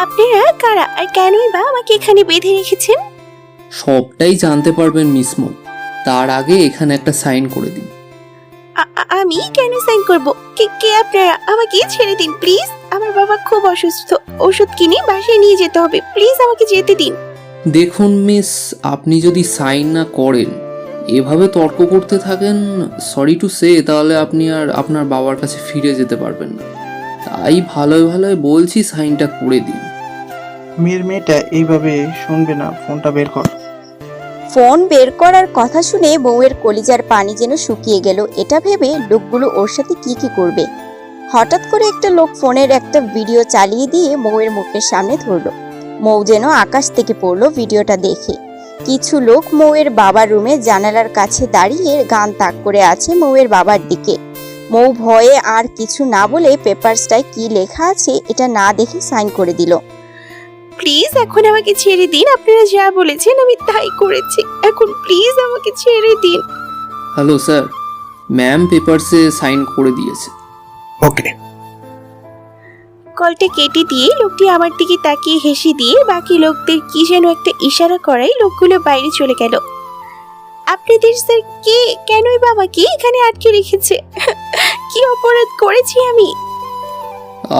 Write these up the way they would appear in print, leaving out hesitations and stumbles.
আপনারা কারা আর কেনই বা আমাকে এখানে বেঁধে রেখেছেন? সবটাই জানতে পারবেন মিস মৌ। তার আগে এখানে একটা সাইন করে দিন। আমি কেন সাইন করব? কে আপনারা? আমাকে ছেড়ে দিন প্লিজ। আমার বাবা খুব অসুস্থ, ওষুধ কিনে বাসায় নিয়ে যেতে হবে, প্লিজ আমাকে যেতে দিন। দেখুন মিস, আপনি যদি সাইন না করেন, এভাবে তর্ক করতে থাকেন, সরি টু সে, তাহলে আপনি আর আপনার বাবার কাছে ফিরে যেতে পারবেন না। তাই ভালোই ভালোই বলছি সাইনটা করে দিন। মেয়েটা এইভাবে শুনবে না, ফোনটা বের কর। ফোন বের করার কথা শুনে বউয়ের কলিজার পানি যেন শুকিয়ে গেল। এটা ভেবে লোকগুলো ওর সাথে কি করবে। হঠাৎ করে একটা লোক ফোনের একটা ভিডিও চালিয়ে দিয়ে বউয়ের মুখের সামনে ধরলো। মৌ যেন আকাশ থেকে পড়লো ভিডিওটা দেখে। কিছু লোক মৌয়ের বাবার রুমে জানালার কাছে দাঁড়িয়ে গান তাক করে আছে মৌয়ের বাবার দিকে। মৌ ভয়ে আর কিছু না বলে পেপারসটায় কি লেখা আছে এটা না দেখে সাইন করে দিল। প্লিজ এখন আমাকে ছেড়ে দিন। আপনারা যা বলেছেন আমি তাই করেছি, এখন প্লিজ আমাকে ছেড়ে দিন। হ্যালো স্যার, ম্যাম পেপারসে সাইন করে দিয়েছে। ওকে। কলটা কেটে দিয়ে লোকটি আমার দিকে তাকিয়ে হেসে দিয়ে বাকি লোকদের কি যেন একটা ইশারা করাই লোকগুলো বাইরে চলে গেল। আপনাদের স্যার কে কেনই বা আমাকে এখানে আটকে রেখেছে? কি অপরাধ করেছি আমি?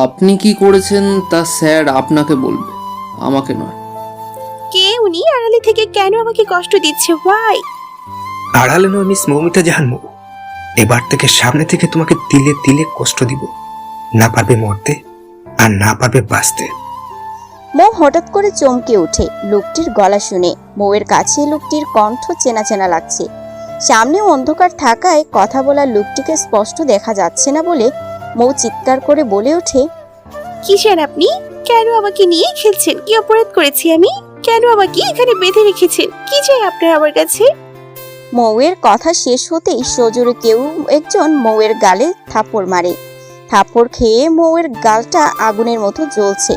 আপনি কি করেছেন তা স্যার আপনাকে বলবে, আমাকে নয়। কে উনি? আড়ালে থেকে কেন আমাকে কষ্ট দিচ্ছে? ওয়াই? আড়ালে নয় মিস মৌমিতা জাহান মৌ, এবার থেকে সামনে থেকে তোমাকে তিলে তিলে কষ্ট দিব। না পারবে মরতে আর না পারবে বাঁচতে। মৌ হঠাৎ করে চমকে ওঠে লোকটির গলা শুনে। মৌয়ের কাছে লোকটির কণ্ঠ চেনা চেনা লাগছে। সামনে অন্ধকার থাকায় কথা বলা লোকটিকে স্পষ্ট দেখা যাচ্ছে না বলে মৌ চিৎকার করে বলে ওঠে, কি চান আপনি? কেন আমাকে নিয়ে খেলছেন? কি অপরাধ করেছি আমি? কেন আমাকে এখানে বেঁধে রেখেছেন? কি চাই আপনার আমার কাছে? মৌয়ের কথা শেষ হতেই সজোরে কেউ একজন মৌয়ের গালে থাপ্পড় মারে। থাপ্পড় খেয়ে মৌয়ের গালটা আগুনের মতো জ্বলছে।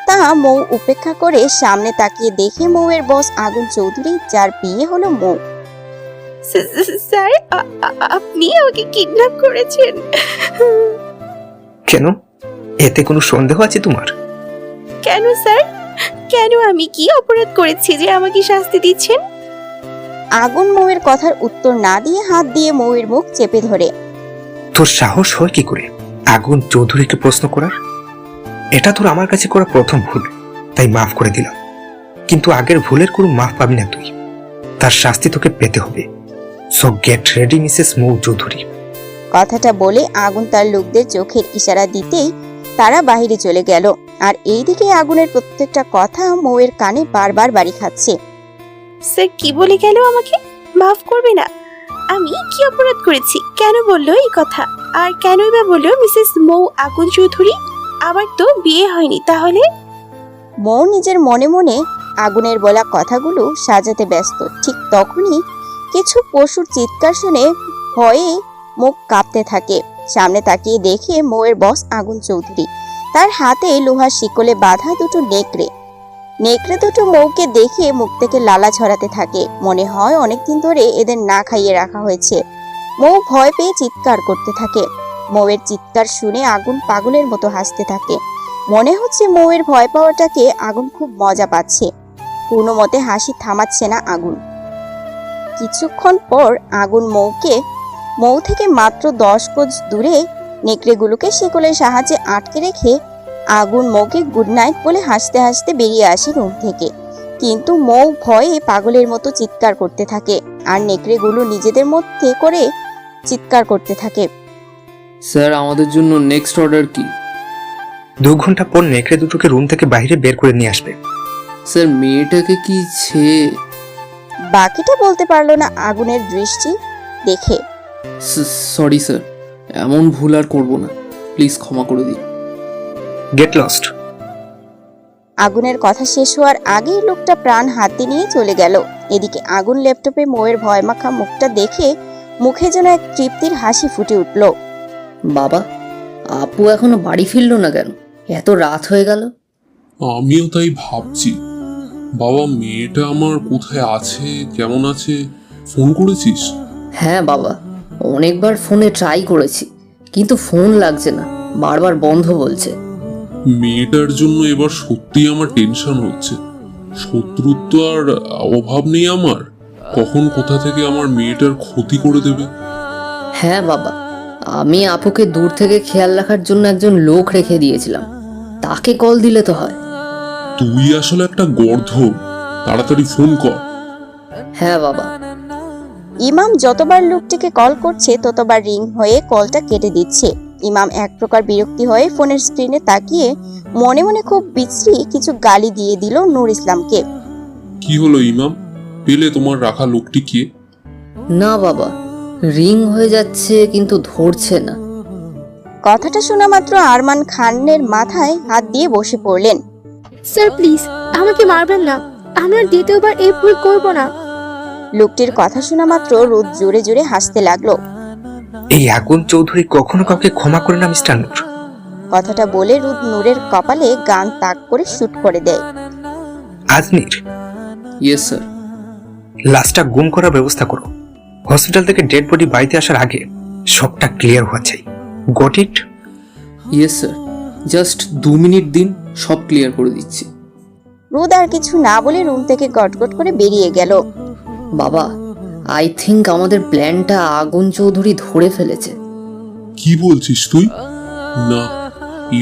তা মৌ উপেক্ষা করে সামনে তাকিয়ে দেখে মৌয়ের বস আগুন চৌধুরী, যার বিয়ে হলো মৌ। স্যার, আপনি আমাকে কিডন্যাপ করেছেন? কেন? এতে কোনো সন্দেহ আছে তোমার? কেন স্যার? কেন? আমি কি অপরাধ করেছি যে আমাকে শাস্তি দিচ্ছেন? আগুন মৌয়ের কথার উত্তর না দিয়ে হাত দিয়ে মৌয়ের মুখ চেপে ধরে। তোর সাহস হয় কি করে আগুন চৌধুরীকে প্রশ্ন করার? এটা তোর আমার কাছে করা প্রথম ভুল, তাই মাফ করে দিলাম। কিন্তু আগের ভুলের কোনো মাফ পাবি না তুই। তার শাস্তি তোকে পেতে হবে। সো গেট রেডি মিসেস মৌ চৌধুরী। কথাটা বলে আগুন তার লোকদের চোখের ইশারা দিতেই তারা বাইরে চলে গেল। আর এইদিকে আগুনের প্রত্যেকটা কথা মৌয়ের কানে বারবার বাড়ি খাচ্ছে। স্যার কি বলে গেল আমাকে? মাফ করবে না? আমি কি অপরাধ করেছি? কেন বললো এই কথা? আর কেনই বা বললো মিসেস মৌ আগুন চৌধুরী? আমার তো বিয়ে হয়নি। তাহলে? মৌ নিজের মনে মনে আগুনের বলা কথাগুলো সাজাতে ব্যস্ত। ঠিক তখনই কিছু পশুর চিৎকার শুনে ভয়ে মুখ কাঁপতে থাকে। সামনে তাকিয়ে দেখে মৌয়ের বস আগুন চৌধুরী, তার হাতে লোহার শিকলে বাঁধা দুটো নেকড়ে। নেকড়ে দুটো মৌকে দেখে মুখ থেকে লালা ঝরাতে থাকে। মনে হয় অনেকদিন ধরে এদের না খাইয়ে রাখা হয়েছে। মৌ ভয় পেয়ে চিৎকার করতে থাকে। মৌয়ের চিৎকার শুনে আগুন পাগলের মতো হাসতে থাকে। মনে হচ্ছে মৌয়ের ভয় পাওয়াটাকে আগুন খুব মজা পাচ্ছে। কোনো মতে হাসি থামাচ্ছে না আগুন। কিছুক্ষণ পর আগুন মৌ থেকে মাত্র 10 গজ দূরে নেকড়েগুলোকে শিকলের সাহায্যে আটকে রেখে আগুন মৌকে গুড নাইট বলে হাসতে হাসতে বেরিয়ে আসে রুম থেকে। কিন্তু মৌ ভয়ে পাগলের মতো চিৎকার করতে থাকে আর নেকড়েগুলো নিজেদের মধ্যে করে চিৎকার করতে থাকে। স্যার, আমাদের জন্য নেক্সট অর্ডার কি? 2 ঘন্টা পর নেকড়ে দুটোকে রুম থেকে বাইরে বের করে নিয়ে আসবে। স্যার, মেয়েটাকে কি বাকিটা বলতে পারলো না আগুনের দৃষ্টি দেখে। সরি স্যার, এমন ভুল আর করব না, প্লিজ ক্ষমা করে দিন। Get lost. আগুনের কথা শেষ হওয়ার আগেই লোকটা প্রাণ হাতে নিয়ে চলে গেল। এদিকে আগুন ল্যাপটপে মৌয়ের ভয়মাখা মুখটা দেখে মুখে যেন এক তৃপ্তির হাসি ফুটে উঠল। বাবা, আপু এখনো বাড়ি ফিরল না কেন? এত রাত হয়ে গেল। আমিও তাই ভাবছি। বাবা, মেয়েটা আমার কোথায় আছে, কেমন আছে, ফোন করেছিস? হ্যাঁ বাবা, অনেকবার ফোনে ট্রাই করেছি, কিন্তু ফোন লাগছে না, বারবার বন্ধ বলছে। মেয়েটার জন্য এবার সত্যি আমার টেনশন হচ্ছে। শত্রুর তো আর অভাব নেই আমার, কখন কোথা থেকে আমার মেয়েটার ক্ষতি করে দেবে। হ্যাঁ বাবা, আমি আপুকে দূর থেকে খেয়াল রাখার জন্য একজন লোক রেখে দিয়েছিলাম, তাকে কল দিলে তো হয়। তুই আসলে একটা গর্ধব, তাড়াতাড়ি ফোন কর। হ্যাঁ বাবা। ইমাম যতবার লোকটিকে কল করছে ততবার রিং হয়ে কলটা কেটে দিচ্ছে। ইমাম এক প্রকার বিরক্তি হয়ে ফোনের স্ক্রিনে তাকিয়ে মনে মনে খুব বিশ্রী কিছু গালি দিয়ে দিল নূর ইসলামকে। কি হলো ইমাম, পেলে তোমার রাখা লোকটি কে? না বাবা, রিং হয়ে যাচ্ছে কিন্তু ধরছে না। কথাটা শোনা মাত্র আরমান খানের মাথায় হাত দিয়ে বসে পড়লেন। স্যার প্লিজ আমাকে মারবেন না, আমি আর দ্বিতীয়বার এই ভুল করব না। লোকটির কথা শোনা মাত্র রোদ জোরে জোরে হাসতে লাগলো। এই আগুন চৌধুরী কখনো কাউকে ক্ষমা করে না মিস্টার নূর। কথাটা বলে রুদ নূরের কপালে গান তাক করে শুট করে দেয়। Ajmer, yes sir. লাশটা গুম করার ব্যবস্থা করো। হসপিটাল থেকে ডেড বডি বাড়িতে আসার আগে সবটা ক্লিয়ার হওয়া চাই। Got it? Yes sir, just 2 minute দিন, সব ক্লিয়ার করে দিচ্ছি। রুদ আর কিছু না বলে রুম থেকে গটগট করে বেরিয়ে গেল। বাবা, আই থিঙ্ক আমাদের প্ল্যানটা আগুন চৌধুরী ধরে ফেলেছে। কি বলছিস তুই? না,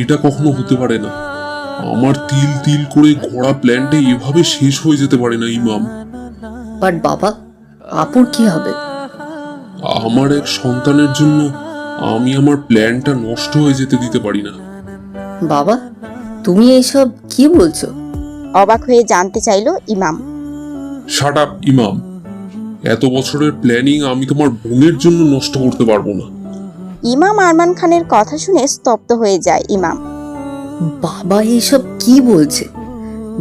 এটা কখনো হতে পারে না। আমার তিল তিল করে গড়া প্ল্যানটা এভাবে শেষ হয়ে যেতে পারে না ইমাম। বাট বাবা, আপুর কি হবে? আমার এক সন্তানের জন্য আমি আমার প্ল্যানটা নষ্ট হয়ে যেতে দিতে পারি না। বাবা, তুমি এইসব কি বলছো? অবাক হয়ে জানতে চাইলো ইমাম। শাট আপ ইমাম, এত বছরের প্ল্যানিং আমি তোমার বোনের জন্য নষ্ট করতে পারবো না। ইমাম আরমান খানের কথা শুনে স্তব্ধ হয়ে যায় ইমাম। বাবা এইসব কি বলছে?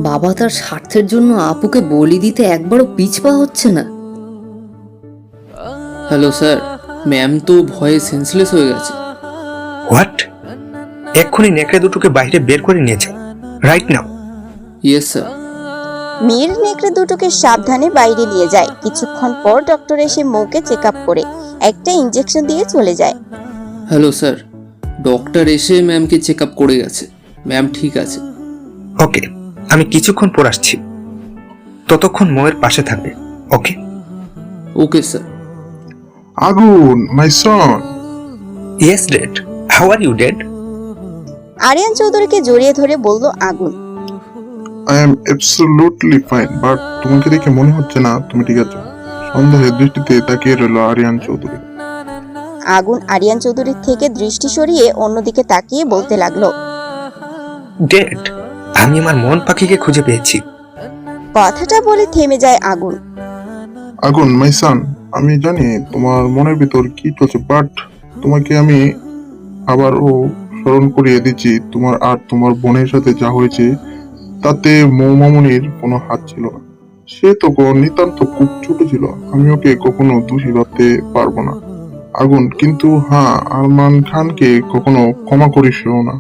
বাবা তার স্বার্থের জন্য আপুকে বলি দিতে একবারও পিছপা হচ্ছে না। হ্যালো স্যার, ম্যাম তো ভয়ে সেন্সলেস হয়ে গেছে। হোয়াট? এক্ষুনি নেকড়ে দুটোকে বাইরে বের করে নিয়ে যাও, right now. Yes sir. Mir নেকড়ে দুটোকে সাবধানে বাইরে নিয়ে যায়। কিছুক্ষণ পর ডক্টর এসে মৌকে চেক আপ করে একটা ইনজেকশন দিয়ে চলে যায়। হ্যালো স্যার, ডক্টর এসে ম্যামকে চেক আপ করে গেছে, ম্যাম ঠিক আছে। ওকে, আমি কিছুক্ষণ পর আসছি, ততক্ষণ মোয়ের পাশে থাকবে। Okay? Okay sir. Agun, my son. Yes dad, how are you dad? Aryan চৌধুরীকে জড়িয়ে ধরে বলল Agun. I am absolutely fine, but তোমাকে দেখে মনে হচ্ছে না তুমি ঠিক আছো। সন্দেহের দৃষ্টিতে তাকিয়ে রইল আরিয়ান চৌধুরী। আগুন আরিয়ান চৌধুরীর থেকে দৃষ্টি সরিয়ে অন্যদিকে তাকিয়ে বলতে লাগলো। ডেড, আমি আমার মন পাখিকে খুঁজে পেয়েছি। কথাটা বলে থেমে যায় আগুন। আগুন, মাই সন, আমি জানি তোমার মনের ভিতর কি চলছে, বাট তোমাকে আমি আবারও স্মরণ করিয়ে দিচ্ছি, তোমার আর তোমার বোনের সাথে যা হয়েছে তাতে মৌমামনির কোনো হাত ছিল না। সে তো নিতান্ত খুব ছোট ছিল, আমি ওকে কখনো দোষী ভাবতে পারবো না আগুন। কিন্তু হ্যাঁ, আরমান খানকে কখনো ক্ষমা করিসও না।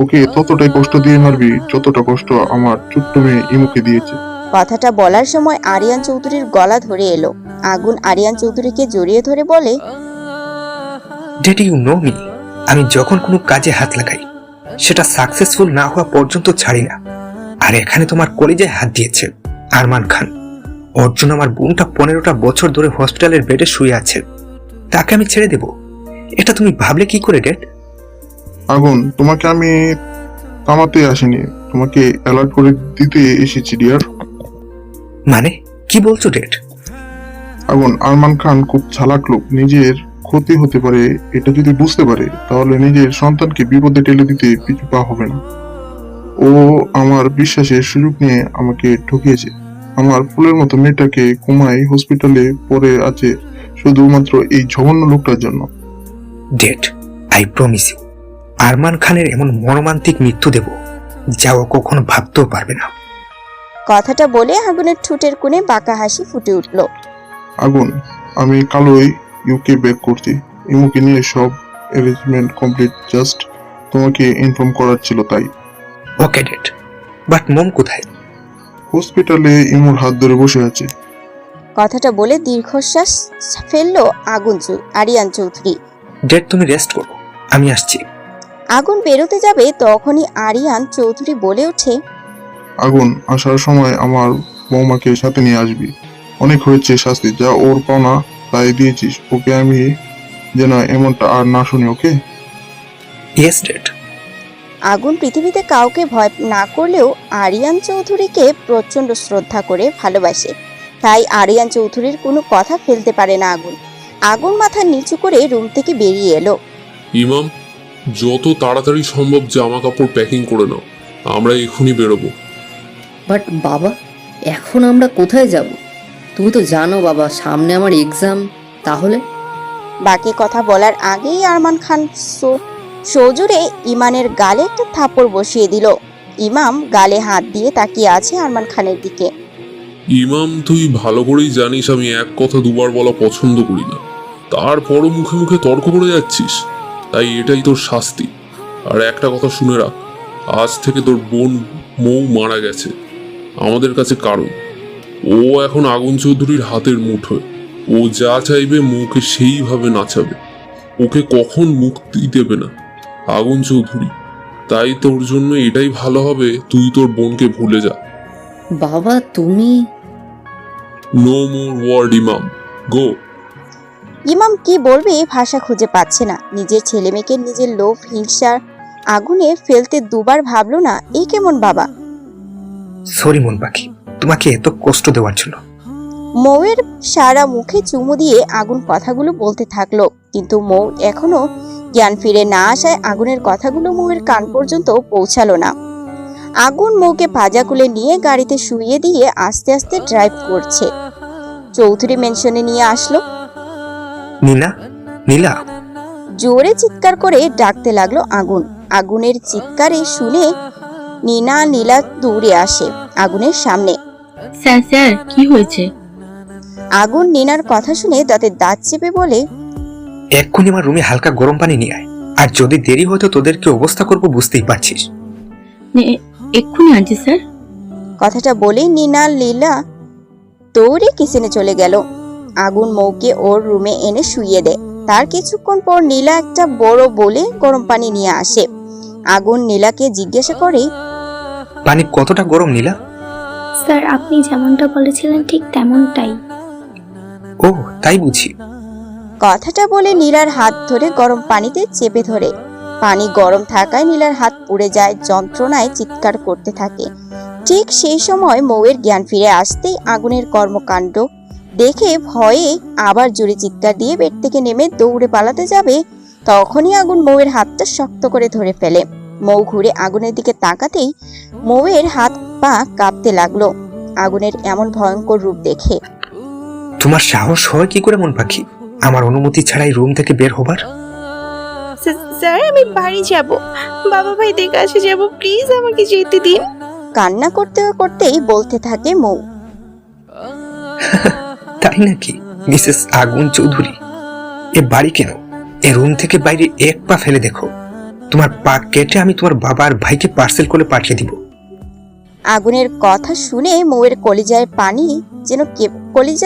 ওকে ততটাই কষ্ট দিয়ে মারবি যতটা কষ্ট আমার ছোট্ট মেয়ে ইমুকে দিয়েছে। কথাটা বলার সময় আরিয়ান চৌধুরীর গলা ধরে এলো। আগুন আরিয়ান চৌধুরীকে জড়িয়ে ধরে বলে, ডেড ইউ নো মি, আমি যখন কোনো কাজে হাত লাগাই সেটা সাকসেসফুল না হওয়া পর্যন্ত ছাড়ি না। আর এখানে তোমার কলিজায় হাত দিয়েছে আরমান খান। অর্জুন আমার বোনটা 15টা বছর ধরে হসপিটালের বেডে শুয়ে আছে, তাকে আমি ছেড়ে দেব? এটা তুমি ভাবলে কি করে ডেড? আগুন, তোমাকে আমি থামাতে আসিনি, তোমাকে অ্যালার্ট করে দিতে এসেছি ডিয়ার। মানে কি বলছো ডেড? আগুন, আরমান খান খুব চালাক লোক। নিজের ক্ষতি হতে পারে এটা যদি বুঝতে পারে তাহলে নিজের সন্তানকে বিপদে ঠেলে দিতে পিছু পা হবে না। ও আমার বিশ্বাসের সুযোগ নিয়ে আমাকে ঠকিয়েছে। আমার ফুলের মতো মেয়েটাকে কোমায় হসপিটালে পড়ে আছে শুধুমাত্র এই জঘন্য লোকটার জন্য। Dad, I promise you, Arman খানের এমন মর্মান্তিক মৃত্যু দেব যা ও কখনো ভাবতেও পারবে না। কথাটা বলে আগুনের ঠোঁটের কোণে বাঁকা হাসি ফুটে উঠল। আগুন, আমি কালোই ইউকে ব্যাক করছি। ইমুকে নিয়ে সব অ্যারেঞ্জমেন্ট কমপ্লিট, জাস্ট তোমাকে ইনফর্ম করার ছিল তাই। ওকে ডেড, বাট মম কোথায়? হসপিটালে ইমুর হাত ধরে বসে আছে। কথাটা বলে দীর্ঘশ্বাস ফেললো আরিয়ান চৌধুরী। ডেড তুমি রেস্ট করো, আমি আসছি। আগুন বেরোতে যাবে তখনই আরিয়ান চৌধুরী বলে ওঠে, আগুন, আসার সময় আমার বৌমাকে সাথে নিয়ে আসবি। অনেক হয়েছে শাস্তি, যা ওর পাওনা তাই দিয়েছিস। ওকে আমি যেন এমনটা আর না শুনি, ওকে? Yes dad. আগুন পৃথিবীতে কাউকে ভয় না করলেও আরিয়ান চৌধুরীকে প্রচন্ড শ্রদ্ধা করে ভালোবাসে, তাই আরিয়ান চৌধুরীর কোনো কথা ফেলতে পারে না আগুন। আগুন মাথা নিচু করে রুম থেকে বেরিয়ে এলো। ইমাম, যত তাড়াতাড়ি সম্ভব জামা কাপড় প্যাকিং করে নাও, আমরা এখনই বেরোবো। বাট বাবা, এখন আমরা কোথায় যাব? তুমি তো জানো বাবা, সামনে আমার এক্সাম। তাহলে বাকি কথা বলার আগেই আরমান খান সজোরে ইমানের গালে একটা থাপড় বসিয়ে দিল। ইমাম গালে হাত দিয়ে তাকিয়ে আছে আরমান খানের দিকে। ইমাম, তুই ভালো করেই জানিস আমি এক কথা দুবার বলা পছন্দ করি না, তারপরও মুখে মুখে তর্ক করে যাচ্ছিস। তাই এটাই তোর শাস্তি। আর একটা কথা শুনে রাখ, আজ থেকে তোর বোন মৌ মারা গেছে আমাদের কাছে, কারণ ও এখন আগুন চৌধুরীর হাতের মুঠোয়। ও যা চাইবে মৌকে সেইভাবে নাচাবে, ওকে কখন মুক্তি দেবে না আগুন চৌধুরী। তাই তোর জন্য এটাই ভালো হবে, তুই তোর বোনকে ভুলে যা। বাবা তুমি... নো মোর ওয়ার্ড ইমাম, গো। ইমাম কি বলবে ভাষা খুঁজে পাচ্ছে না। নিজের ছেলে মেয়েকে নিজের লোভ হিংসার আগুনে ফেলতে দুবার ভাবলো না, এই কেমন বাবা? সরি মন পাখি, তোমাকে এত কষ্ট দেওয়ার জন্য। মৌয়ের সারা মুখে চুমু দিয়ে আগুন কথাগুলো বলতে থাকলো, কিন্তু মৌ এখনো জ্ঞান ফিরে না আসায় আগুনের কথাগুলো মৌয়ের কান পর্যন্ত পৌঁছালো না। আগুন মৌকে পাজা কুলে নিয়ে গাড়িতে শুইয়ে দিয়ে আস্তে আস্তে ড্রাইভ করছে। চৌধুরী মেনশনে নিয়ে আসলো। নীলা, নীলা। জোরে চিৎকার করে ডাকতে লাগলো আগুন। আগুনের চিৎকারে শুনে নীলা দৌড়ে আসে আগুনের সামনে। স্যার স্যার, কি হয়েছে? আগুন নিনার কথা শুনে দাঁতে দাঁত চেপে বলে, এক্ষুনি আমার রুমে হালকা গরম পানি নিয়ে আয়, আর যদি দেরি হতো তোদেরকে অবস্থা করবো বুঝতেই পারছিস। এক্ষুনি আনছি স্যার। কথাটা বলেই লীলা দৌড়ে কিচেনে চলে গেল। আগুন মৌকে ওর রুমে এনে শুইয়ে দেয়। তার কিছুক্ষণ পর নীলা একটা বড় বলে গরম পানি নিয়ে আসে। আগুন নীলাকে জিজ্ঞাসা করে, পানি কতটা গরম নীলা? স্যার, আপনি যেমনটা বলেছিলেন ঠিক তেমনটাই। ও তাই বুঝি। কথাটা বলে নীলার হাত ধরে গরম পানিতে চেপে ধরে। পানি গরম থাকায় নীলার হাত পুড়ে যায়, যন্ত্রণায় চিৎকার করতে থাকে। ঠিক সেই সময় মৌয়ের জ্ঞান ফিরে আসতেই আগুনের কর্মকাণ্ড দেখে ভয়ে আবার জোরে চিৎকার দিয়ে বেড থেকে নেমে দৌড়ে পালাতে যাবে, তখনই আগুন মৌয়ের হাতটা শক্ত করে ধরে ফেলে। মৌ ঘুরে আগুনের দিকে তাকাতেই মৌয়ের হাত পা কাঁপতে লাগলো আগুনের এমন ভয়ঙ্কর রূপ দেখে। তোমার সাহস হয় কি করে মন পাখি আমার অনুমতি ছাড়াই রুম থেকে বের হবার? স্যার, আমি বাড়ি যাব, বাবা ভাইদের কাছে যাব, প্লিজ আমাকে যেতে দিন। কান্না করতে করতেই বলতে থাকে মৌ। তাই নাকি মিসেস আগুন চৌধুরী? এ বাড়ি কেন? এ রুম থেকে বাইরে এক পা ফেলে দেখো, তোমার পা কেটে আমি তোমার বাবা আর ভাইকে পার্সেল করে পাঠিয়ে দিব। আগুনের কথা শুনে মৌয়ের কলিজা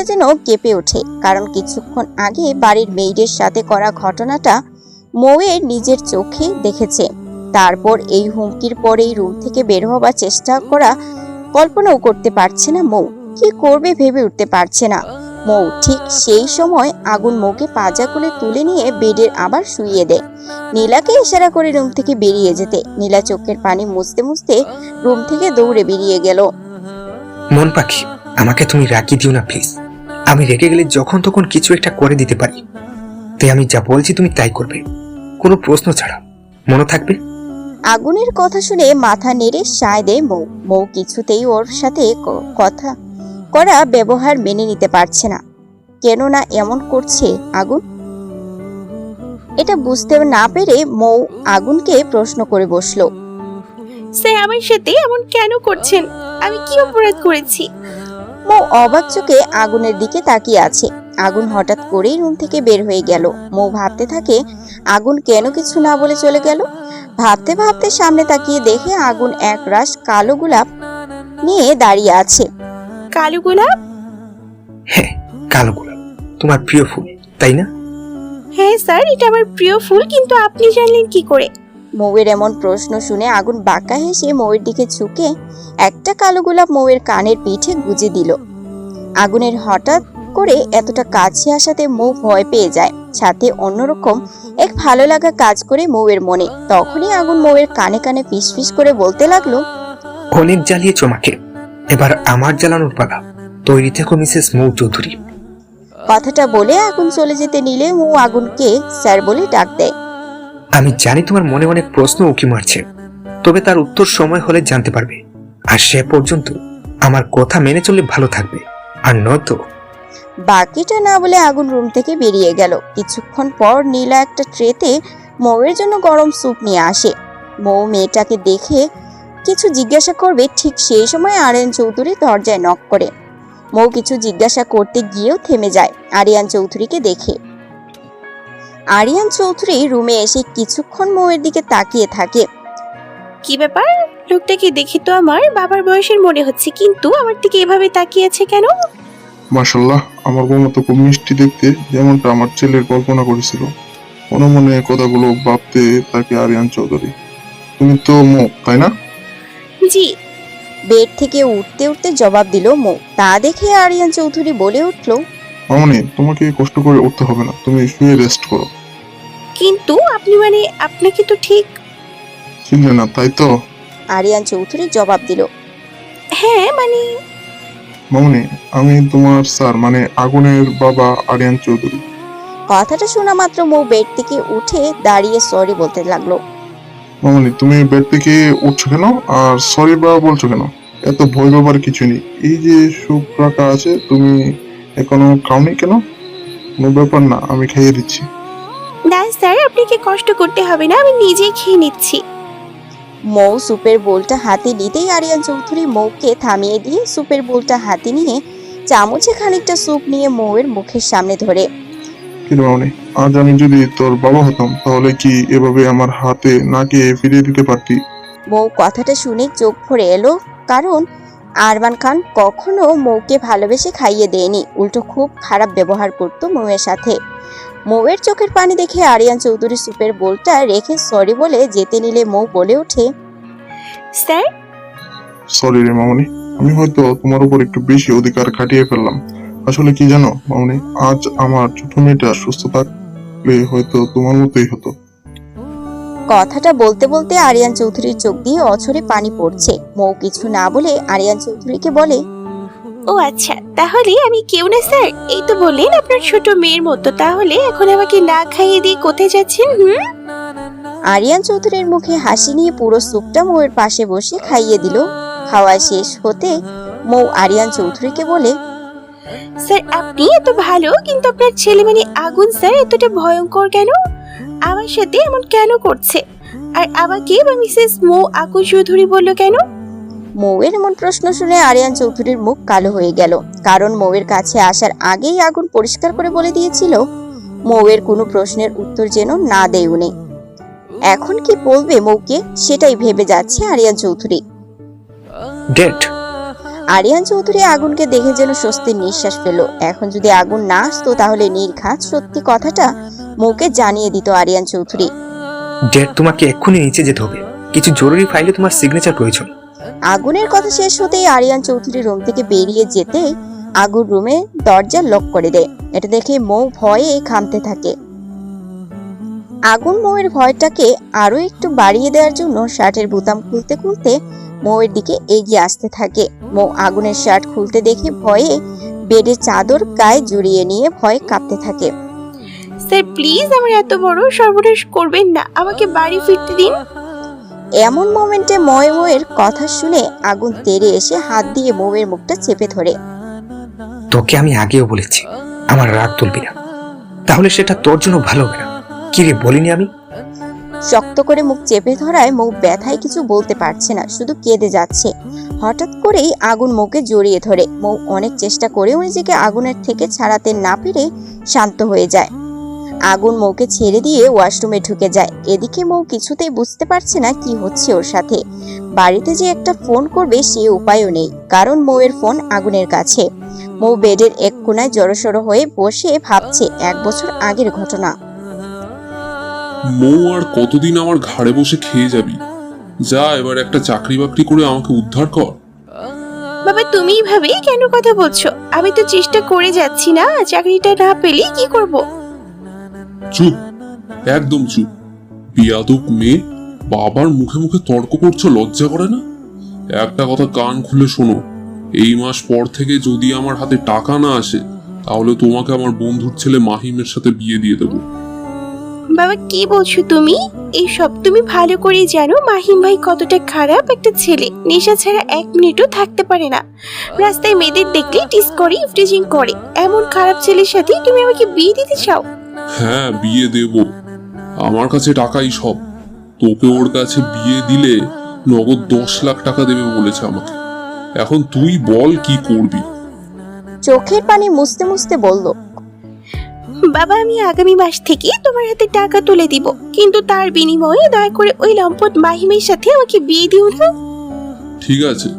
যেন কেঁপে ওঠে, কারণ কিছুক্ষণ আগে বাড়ির মেয়েদের সাথে করা ঘটনাটা মৌয়ের নিজের চোখে দেখেছে। তারপর এই হুমকির পরেই রুম থেকে বের হবার চেষ্টা করা কল্পনাও করতে পারছে না মৌ। কি করবে ভেবে উঠতে পারছে না মৌ। ঠিক সেই সময় আগুন মৌকে পাজা করে তুলে নিয়ে বেডের আবার শুইয়ে দেয়। নীলাকে ইশারা করে রুম থেকে বেরিয়ে যেতে। নীলা চোখের পানি মুছতে মুছতে রুম থেকে দৌড়ে বেরিয়ে গেল। মন পাখি, আমাকে তুমি রাগি দিও না প্লিজ। আমি রেগে গেলে যখন তখন কিছু একটা করে দিতে পারি, তাই আমি যা বলছি তুমি তাই করবে, কোনো প্রশ্ন ছাড়া। মনে থাকবে? আগুনের কথা শুনে মাথা নেড়ে সায় দেয় মৌ। মৌ কিছুতেই ওর সাথে কথা করা ব্যবহার মেনে নিতে পারছে না। কেন না এমন করছে আগুন, এটা বুঝতে না পেরে মৌ আগুনকে প্রশ্ন করে বসলো। স্যার, আমার সাথে এমন কেন করছেন? আমি কি অপরাধ করেছি? মৌ অবাক চোখে আগুনের দিকে তাকিয়ে আছে। আগুন হঠাৎ করেই রুম থেকে বের হয়ে গেল। মৌ ভাবতে থাকে আগুন কেন কিছু না বলে চলে গেল। ভাবতে ভাবতে সামনে তাকিয়ে দেখে আগুন এক রাশ কালো গোলাপ নিয়ে দাঁড়িয়ে আছে। কালো গোলাপ? হ্যাঁ, কালো গোলাপ তোমার প্রিয় ফুল, তাই না? হ্যাঁ স্যার, এটা আমার প্রিয় ফুল, কিন্তু আপনি জানলেন কি করে? মৌয়ের এমন প্রশ্ন শুনে আগুন বাঁকা হেসে মৌয়ের দিকে ঝুঁকে একটা কালো গোলাপ মৌয়ের কানের পিঠে গুজে দিল। আগুনের হঠাৎ করে এতটা কাছে আসাতে মৌ ভয় পেয়ে যায়, সাথে অন্যরকম এক ভালো লাগা কাজ করে মৌয়ের মনে। তখনই আগুন মৌয়ের কানে কানে ফিসফিস করে বলতে লাগলো, অনেক জ্বালিয়ে চমাকে, এবার আমার জ্বালানোর পালা। তৈরি থেকো মিসেস মৌ চৌধুরী। কথাটা বলে আগুন চলে যেতে নিলে মৌ আগুনকে স্যার বলে ডাক দেয়। আমি জানি তোমার মনে অনেক প্রশ্ন উকি মারছে, তবে তার উত্তর সময় হলে জানতে পারবে। আর সে পর্যন্ত আমার কথা মেনে চললে ভালো থাকবে, আর নয়তো। বাকিটা না বলে আগুন রুম থেকে বেরিয়ে গেল। কিছুক্ষণ পর নীলা একটা ট্রেতে মৌয়ের জন্য গরম স্যুপ নিয়ে আসে। মৌ মেয়েটাকে দেখে কিছু জিজ্ঞাসা করবে, ঠিক সেই সময় আরিয়ান চৌধুরী দরজায় নক করে। মৌ কিছু জিজ্ঞাসা করতে গিয়েও থেমে যায় আরিয়ান চৌধুরীকে দেখে। আরিয়ান চৌধুরী রুমে এসে কিছুক্ষণ মৌয়ের দিকে তাকিয়ে থাকে। কি ব্যাপার, লোকটাকে দেখে তো আমার বাবার বয়সের মনে হচ্ছে, কিন্তু আমার দিকে এভাবে তাকিয়ে আছে কেন? মাশাল্লাহ, আমার বৌমা তো খুব মিষ্টি দেখতে, যেমনটা আমার ছেলের কল্পনা করেছিল। মনে মনে কথাগুলো ভাবতে তাকে আরিয়ান চৌধুরী। তুমি তো মৌ, তাই না? জি। বেড থেকে উঠতে উঠতে জবাব দিল মৌ। তা দেখে আরিয়ান চৌধুরী বলে উঠল, মামনি, তোমাকে কষ্ট করে উঠতে হবে না, তুমি শুয়ে রেস্ট করো। কিন্তু আপনি মানে আপনাকে তো ঠিক। চিনলে না তাই তো? আরিয়ান চৌধুরী জবাব দিল, হ্যাঁ মানে মামনি, আমি তোমার স্যার, মানে আগুনের বাবা আরিয়ান চৌধুরী। কথাটা শোনা মাত্র মৌ বেড থেকে উঠে দাঁড়িয়ে সরি বলতে লাগলো। মামনি, তুমি বেড থেকে উঠছো কেন আর সরি বা বলছো কেন? এত ভয় পাবার কিছু নেই। এই যে স্যুপ রাখা আছে, তুমি এখনো খাওনি কেন? কোনো ব্যাপার না, আমি খাইয়ে দিচ্ছি। না স্যার, আপনাকে কষ্ট করতে হবে না, আমি নিজেই খেয়ে নিচ্ছি। মৌ সুপের বোলটা হাতে নিতেই আরিয়ান চৌধুরী মৌকে থামিয়ে দিয়ে সুপের বোলটা হাতে নিয়ে চামচে খানিকটা স্যুপ নিয়ে মৌয়ের মুখের সামনে ধরে। কিন্তু মামনি, আজ আমি যদি তোর বাবা হতাম, তাহলে কি এভাবে আমার হাতে নাকে ফিরিয়ে দিতে পারতি? মৌ কথাটা শুনে চোখ ভরে এলো, কারণ আরমান খান কখনো মৌকে ভালোবেসে খাইয়ে দেয়নি, উল্টো খুব খারাপ ব্যবহার করতো মৌয়ের সাথে। মৌয়ের চোখের পানি দেখে আরিয়ান চৌধুরী সুপের বোলটা রেখে সরি বলে যেতে নিলে মৌ বলে ওঠে, স্যার। সরি রে মামনি, আমি হয়তো তোমার উপর একটু বেশি অধিকার খাটিয়ে ফেললাম। আসলে কি জানো মামনি, আজ আমার ছোট মেয়েটা সুস্থ থাকলে হয়তো তোমার মতোই হতো। কথাটা বলতে বলতে আরিয়ান চৌধুরীর চোখ দিয়ে অঝরে পানি পড়ছে। মৌ কিছু না বলে আরিয়ান চৌধুরীকে বলে, ও আচ্ছা, তাহলে আমি কেউ না স্যার। এই তো বললেন আপনার ছোট মেয়ের মতো, তাহলে এখন আমাকে না খাইয়ে দিয়ে কোথায় যাচ্ছেন? আরিয়ান চৌধুরীর মুখে হাসি নিয়ে পুরো স্যুপটা মৌয়ের পাশে বসে খাইয়ে দিল। খাওয়া শেষ হতে মৌ আরিয়ান চৌধুরীকে বলে, স্যার আপনি এত ভালো, কিন্তু আপনার ছেলে মানে আগুন স্যার এতটা ভয়ঙ্কর কেন? আমার সাথে এমন কেন করছে? আর আমাকে বা মিসেস মৌ আগুন চৌধুরী বললো কেন? মৌয়ের এমন প্রশ্ন শুনে আরিয়ান চৌধুরীর মুখ কালো হয়ে গেল, কারণ মৌয়ের কাছে আসার আগেই আগুন পরিষ্কার করে বলে দিয়েছিল মৌয়ের কোনো প্রশ্নের উত্তর যেন না দেয় উনি। এখন কি বলবে মৌকে, সেটাই ভেবে যাচ্ছে আরিয়ান চৌধুরী। ডেট। আরিয়ান চৌধুরী আগুনকে দেখে যেন স্বস্তির নিঃশ্বাস পেল। এখন যদি আগুন না আসতো তাহলে নির্ঘাত সত্যি কথাটা মৌকে জানিয়ে দিত আরিয়ান চৌধুরী। ডেট, তোমাকে এক্ষুনি নিচে যেতে হবে, কিছু জরুরি ফাইলে তোমার সিগনেচার প্রয়োজন। আগুনের কথা শেষ হতেই আরিয়ান চৌধুরী রুম থেকে বেরিয়ে যেতে আগুন রুমে দরজা লক করে দেয়। এটা দেখে মৌ ভয়ে খামতে থাকে। আগুন মৌয়ের ভয়টাকে আরো একটু বাড়িয়ে দেওয়ার জন্য শার্টের বোতাম খুলতে খুলতে মৌয়ের দিকে এগিয়ে আসতে থাকে। মৌ আগুনের শার্ট খুলতে দেখে ভয়ে বেডের চাদর গায়ে জড়িয়ে নিয়ে ভয়ে কাঁপতে থাকে। স্যার প্লিজ আমার এত বড় সর্বনাশ করবেন না, আমাকে বাড়ি ফিরতে দিন। এমন মোমেন্টে ময়ের কথা শুনে আগুন তেড়ে এসে হাত দিয়ে মৌয়ের মুখটা চেপে ধরে। তোকে আমি আগেও বলেছি আমার রাগ তুলবি না, তাহলে সেটা তোর জন্য ভালো হবে না। কি রে বলিনি আমি? শক্ত করে মুখ চেপে ধরায় মৌ ব্যথায় কিছু বলতে পারছে না, শুধু কেঁদে যাচ্ছে। হঠাৎ করেই আগুন মৌকে জড়িয়ে ধরে। মৌ অনেক চেষ্টা করেও নিজেকে আগুনের থেকে ছাড়াতে না পেরে শান্ত হয়ে যায়। আগুন মৌকে ছেড়ে দিয়ে ওয়াশরুমে ঢুকে যায়। এদিকে মৌ কিছুতেই বুঝতে পারছে না কি হচ্ছে ওর সাথে। বাড়িতে যে একটা ফোন করবে সে উপায়ও নেই, কারণ মৌয়ের ফোন আগুনের কাছে। মৌ বেডের এক কোনায় জড়সড় হয়ে বসে ভাবছে 1 বছর আগের ঘটনা। মৌ আর কতদিন আমার ঘাড়ে বসে খেয়ে যাবি? যা এবার একটা চাকরি বাকরি করে আমাকে উদ্ধার কর। বাবা তুমি ভাবে কেন কথা বলছো? আমি তো চেষ্টা করে যাচ্ছি না, চাকরিটা না পেলে কি করব? চুপ, একদম চুপ। বিয়াদব মেয়ে, বাবার মুখে মুখে তর্ক করছো, লজ্জা করে না? একটা কথা কান খুলে শোনো, এই মাস পর থেকে যদি আমার হাতে টাকা না আসে তাহলে তোমাকে আমার বন্ধুর ছেলে মাহিমের সাথে বিয়ে দিয়ে দেবো। বাবা কি বলছো তুমি? এইসব তুমি ভালো করেই জানো মাহিম ভাই কতটা খারাপ একটা ছেলে। নেশা ছাড়া 1 মিনিটও থাকতে পারে না। রাস্তায় মেয়েদের দেখলে টিস করে, ইফটিজিং করে। এমন খারাপ ছেলের সাথে তুমি আমাকে বিয়ে দিতে চাও? হ্যাঁ, বিয়ে দেব। আমার কাছে টাকাই সব। তোকে ওর কাছে বিয়ে দিলে নগদ 10 লাখ টাকা দেবে বলেছে আমাকে। এখন তুই বল কি করবি? চোখের পানি মুছতে মুছতে বলল, বাবা আমি আগামী মাস থেকে তোমার হাতে টাকা তুলে দিব, কিন্তু তার বিনিময়ে দয়া করে ওই লম্পট মাহিমের সাথে আমাকে বিয়ে দিও না। ঠিক আছে,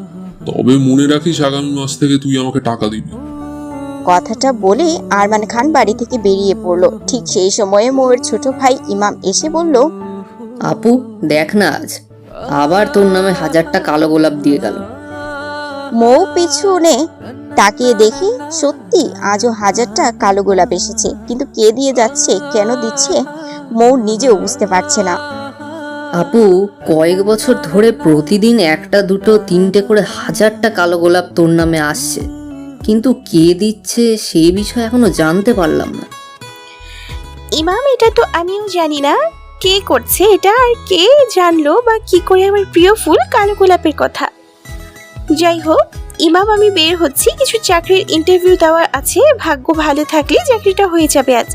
তবে মনে রাখিস আগামী মাস থেকে তুই আমাকে টাকা দিবি। কথাটা বলে আরমান খান বাড়ি থেকে বেরিয়ে পড়ল। ঠিক সেই সময়ে মৌয়ের ছোট ভাই ইমাম এসে বলল, আপু দেখ না, আজ আবার তোর নামে 1000টা কালো গোলাপ দিয়ে গেল। মৌ পিছনে তাকিয়ে দেখি সত্যি আজও 1000টা কালো গোলাপ এসেছে, কিন্তু কে দিয়ে যাচ্ছে, কেন দিচ্ছে মৌ নিজেও বুঝতে পারছে না। আপু কয়েক বছর ধরে প্রতিদিন 1টা 2টো 3টে করে 1000টা কালো গোলাপ তোর নামে আসছে, কিন্তু কে দিচ্ছে সেই বিষয়ে এখনো জানতে পারলাম না। ইমাম এটা তো আমিও জানি না কে করছে এটা, আর কে জানলো বা কি করে আমার প্রিয় ফুল কালো গোলাপের কথা। যাই হোক ইমাম আমি বের হচ্ছি, কিছু চাকরির ইন্টারভিউ দেওয়ার আছে, ভাগ্য ভালো থাকলে চাকরিটা হয়ে যাবে আজ।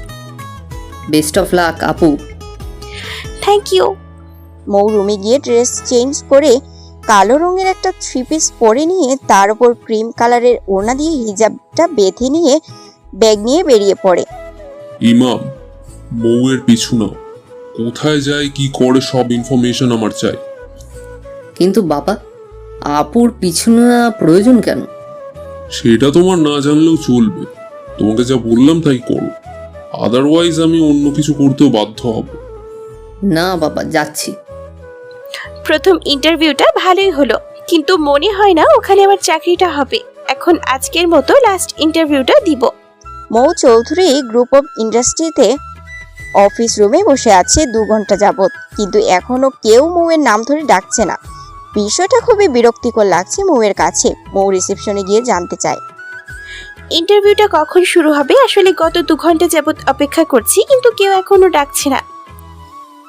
বেস্ট অফ লাক আপু। Thank you. মৌ রুমে গিয়ে ড্রেস চেঞ্জ করে কালো রঙের একটা 3 পিস পরে নিয়ে তার উপর ক্রিম কালারের ওড়না দিয়ে হিজাবটা বেঁধে নিয়ে ব্যাগ নিয়ে বেরিয়ে পড়ে। ইমাম, বউয়ের পিছু নাও। কোথায় যায় কি করে সব ইনফরমেশন আমার চাই। কিন্তু বাবা, আপুর পিছু নেওয়া প্রয়োজন কেন? সেটা তোমার না জানলেও চলবে। তোমাকে যা বললাম তাই করো, আদারওয়াইজ আমি অন্য কিছু করতেও বাধ্য হব। না বাবা, যাচ্ছি। প্রথম ইন্টারভিউটা ভালোই হলো, কিন্তু মনে হয় না ওখানে আমার চাকরিটা হবে। এখন আজকের মতো লাস্ট ইন্টারভিউটা দিব। মৌ চৌধুরী গ্রুপ অফ ইন্ডাস্ট্রিতে অফিস রুমে বসে আছে 2 ঘন্টা যাবত, কিন্তু এখনো কেউ মৌয়ের নাম ধরে ডাকছে না। বিষয়টা খুবই বিরক্তিকর লাগছে মৌয়ের কাছে। মৌ রিসেপশনে গিয়ে জানতে চায়, ইন্টারভিউটা কখন শুরু হবে? আসলে গত 2 ঘন্টা যাবত অপেক্ষা করছি, কিন্তু কেউ এখনো ডাকছে না।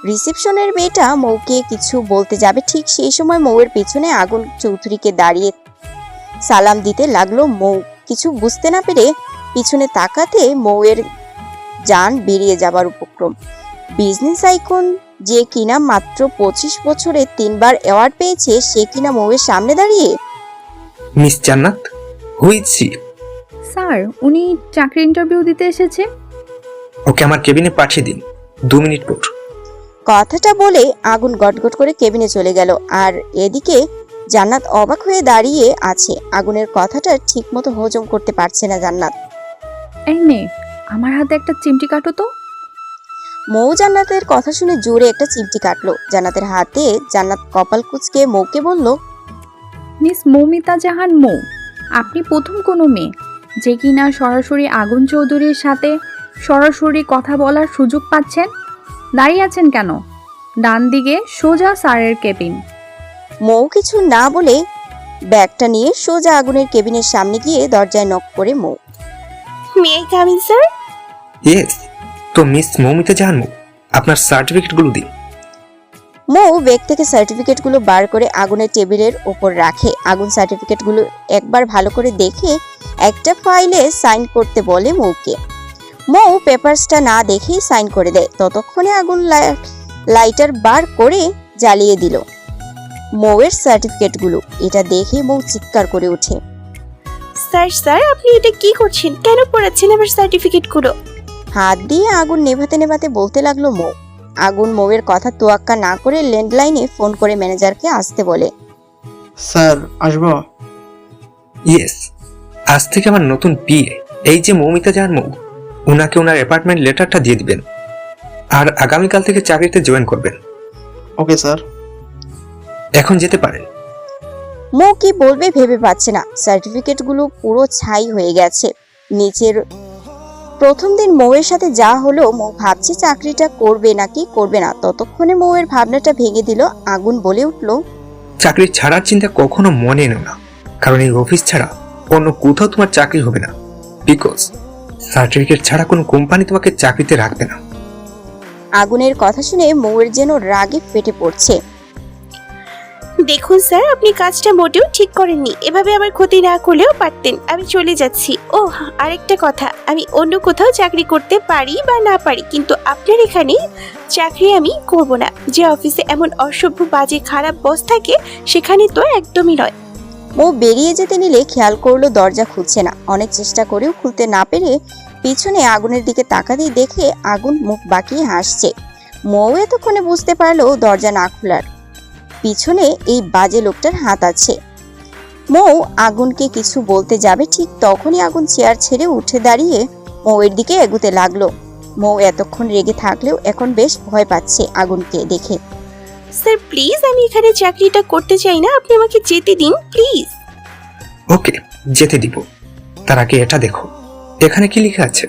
রিসেপশনের মেয়েটা মৌকে কিছু বলতে যাবে, ঠিক সেই সময় মৌয়ের পিছনে আগুন চৌধুরীকে দাঁড়িয়ে সালাম দিতে লাগলো। মৌ কিছু বুঝতে না পেরে পিছনে তাকাতে মৌয়ের জান বেরিয়ে যাবার উপক্রম। বিজনেস আইকন যে কিনা মাত্র 25 বছরে 3বার অ্যাওয়ার্ড পেয়েছে, সে কিনা মৌয়ের সামনে দাঁড়িয়ে। মিস জান্নাত, হু ইজ শি? স্যার, উনি চাকরি ইন্টারভিউ দিতে এসেছে। ওকে আমার কেবিনে পাঠিয়ে দিন, 2 মিনিট পর। কথাটা বলে আগুন গটগট করে কেবিনে চলে গেল। আর এদিকে জান্নাত অবাক হয়ে দাঁড়িয়ে আছে। আগুনের কথাটা ঠিকমতো হজম করতে পারছে না জান্নাত। এই মেয়ে, আমার হাতে একটা চিমটি কাটো তো। মৌ জান্নাতের কথা শুনে জোরে একটা চিমটি কাটলো জান্নাতের হাতে। জান্নাত কপাল কুঁচকে মৌকে বলল, মিস মৌমিতা জাহান মৌ, আপনি প্রথম কোনো মেয়ে যে কিনা সরাসরি আগুন চৌধুরীর সাথে সরাসরি কথা বলার সুযোগ পাচ্ছেন। দাঁড়িয়ে আছেন কেন? ডান দিকে সোজা স্যারের কেবিন। মৌ কিছু না বলে ব্যাগটা নিয়ে সোজা আগুনের কেবিনের সামনে গিয়ে দরজায় নক করে Mou. May I come in sir? Yes. তো মিস মৌমিতা জাহান মৌ, আপনার সার্টিফিকেটগুলো দিন। মৌ ব্যাগ থেকে সার্টিফিকেটগুলো বার করে আগুনের টেবিলের ওপর রাখে। আগুন সার্টিফিকেটগুলো একবার ভালো করে দেখে একটা ফাইলে সাইন করতে বলে মৌকে। মৌ পেপারসটা না দেখেই সাইন করে দেয়। ততক্ষণে আগুন লাইটার বার করে জ্বালিয়ে দিল মৌয়ের সার্টিফিকেটগুলো। এটা দেখে মৌ চিৎকার করে ওঠে, স্যার স্যার আপনি এটা কি করছেন? কেন পড়াচ্ছেন আমার সার্টিফিকেটগুলো? হাত দিয়ে আগুন নেভাতে নেভাতে বলতে লাগলো মৌ। আগুন মৌয়ের কথা তোয়াক্কা না করে ল্যান্ডলাইনে ফোন করে ম্যানেজারকে আসতে বলে। স্যার আসবো? ইয়েস, আজ থেকে আমার নতুন পিএ, এই যে মৌমিতা জাহান মৌ, ওনাকে ওনার অ্যাপার্টমেন্ট লেটারটা দিয়ে দিবেন। আর আগামীকাল থেকে চাকরিতে জয়েন করবেন। Okay sir. এখন যেতে পারেন। মৌ কি বলবে ভেবে পাচ্ছে না। সার্টিফিকেটগুলো পুরো ছাই হয়ে গেছে। নিচের প্রথম দিন মৌয়ের সাথে যা হলো, মৌ ভাবছে চাকরিটা করবে নাকি করবে না। ততক্ষণে মৌয়ের ভাবনাটা ভেঙে দিল। আগুন বলে উঠল, চাকরি ছাড়ার চিন্তা কখনো মনে এনো না, কারণ এই অফিস ছাড়া অন্য কোথাও তোমার চাকরি হবে না। বিকজ সার্টিফিকেট ছাড়া কোনো কোম্পানি তোমাকে চাকরিতে রাখবে না। আগুনের কথা শুনে মৌয়ের যেন রাগে ফেটে পড়ছে। দেখুন স্যার, আপনি কাজটা মোটেও ঠিক করেননি। এভাবে আমার ক্ষতি না করলেও পারতেন। আমি চলে যাচ্ছি। ও আরেকটা কথা, আমি অন্য কোথাও চাকরি করতে পারি বা না পারি, কিন্তু আপনার এখানে চাকরি আমি করব না। যে অফিসে এমন অসভ্য, বাজে, খারাপ বস থাকে, সেখানে তো একদমই নয়। মৌ বেরিয়ে যেতে নিলে খেয়াল করলো দরজা খুলছে না। অনেক চেষ্টা করেও খুলতে না পেরে পিছনে আগুনের দিকে তাকাতেই দেখে আগুন মুখ বাঁকিয়ে হাসছে। মৌ এতক্ষণে বুঝতে পারলো দরজা না খোলার পিছনে এই বাজে লোকটার হাত আছে। মৌ আগুনকে কিছু বলতে যাবে, ঠিক তখনই আগুন চেয়ার ছেড়ে উঠে দাঁড়িয়ে মৌয়ের দিকে এগুতে লাগলো। মৌ এতক্ষণ রেগে থাকলেও এখন বেশ ভয় পাচ্ছে আগুনকে দেখে। স্যার প্লিজ, আমি এখানে চাকরিটা করতে চাই না। আপনি আমাকে যেতে দিন প্লিজ। ওকে, যেতে দিব। তার আগে এটা দেখো, এখানে কি লেখা আছে।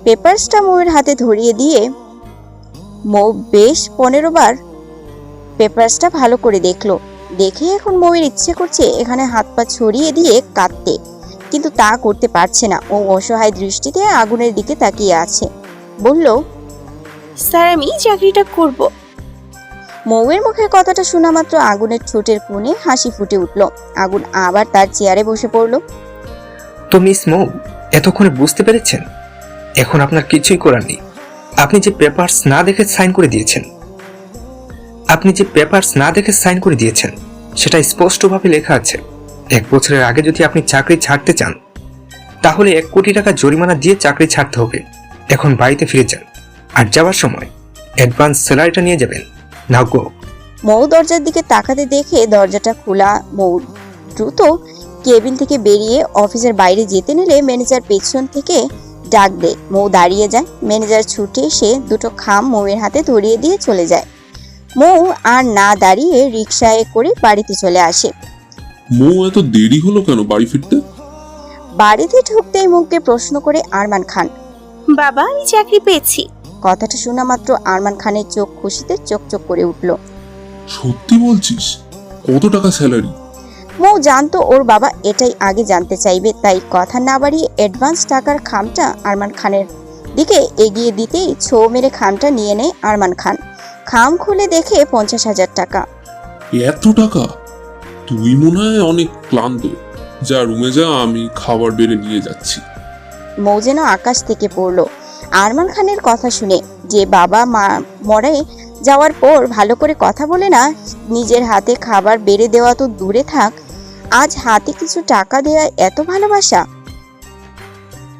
পেপারসটা মৌয়ের হাতে ধরিয়ে দিয়ে মৌ বেশ 15 বার পেপারসটা ভালো করে দেখলো। দেখে এখন মৌয়ের ইচ্ছে করছে এখানে হাত পা ছড়িয়ে দিয়ে কাঁদতে, কিন্তু তা করতে পারছে না। ও অসহায় দৃষ্টিতে আগুনের দিকে তাকিয়ে আছে। বলল, স্যার আমি চাকরিটা করব। মৌয়ের মুখের কথাটা শোনা মাত্র আগুনের ঠোঁটের কোণে হাসি ফুটে উঠল। আগুন আবার তার চেয়ারে বসে পড়ল। তো মিস মৌ, এতক্ষণে বুঝতে পেরেছেন? এখন আপনার কিছুই করার নেই। আপনি যে পেপারস না দেখে সাইন করে দিয়েছেন সেটা স্পষ্টভাবে লেখা আছে। 1 বছরের আগে যদি আপনি চাকরি ছাড়তে চান, তাহলে 1 কোটি টাকা জরিমানা দিয়ে চাকরি ছাড়তে হবে। এখন বাড়িতে ফিরে যান, আর যাওয়ার সময় অ্যাডভান্স স্যালারিটা নিয়ে যাবেন। নাও গো। মৌ দরজার দিকে তাকাতে দেখে দরজাটা খোলা। মৌ দ্রুত কেবিন থেকে বেরিয়ে অফিসের বাইরে যেতে নিলে ম্যানেজার পেছন থেকে ডাক দেয়। মৌ দাঁড়িয়ে যায়। ম্যানেজার ছুটে এসে দুটো খাম মৌয়ের হাতে ধরিয়ে দিয়ে চলে যায়। মৌ আর না দাঁড়িয়ে রিকশায় করে বাড়িতে চলে আসে। মৌ এত দেরি হলো কেন বাড়ি ফিরতে? বাড়িতে ঢুকতেই মুখকে প্রশ্ন করে আরমান খান। বাবা, আমি চাকরি পেয়েছি। কথাটা শোনা মাত্র আরমান খানের চোখ খুশিতে চকচক করে উঠল। সত্যি বলছিস? কত টাকা স্যালারি? মৌ জানতো ওর বাবা এটাই আগে জানতে চাইবে, তাই কথা না বাড়িয়ে অ্যাডভান্স টাকার খামটা আরমান খানের দিকে এগিয়ে দিতেই ছো মেরে খামটা নিয়ে নেয় আরমান খান। খাম খুলে দেখে 50,000 টাকা। এত টাকা? তুই মনে হয় অনেক ক্লান্ত। যা রুমে যা, আমি খাবার বেড়ে নিয়ে যাচ্ছি। মৌ যেন আকাশ থেকে পড়লো আরমান খানের কথা শুনে। যে বাবা মা মরে যাওয়ার পর ভালো করে কথা বলে না, নিজের হাতে খাবার বেড়ে দেওয়া তো দূরে থাক, আজ হাতে কিছু টাকা দেওয়া এত ভালোবাসা।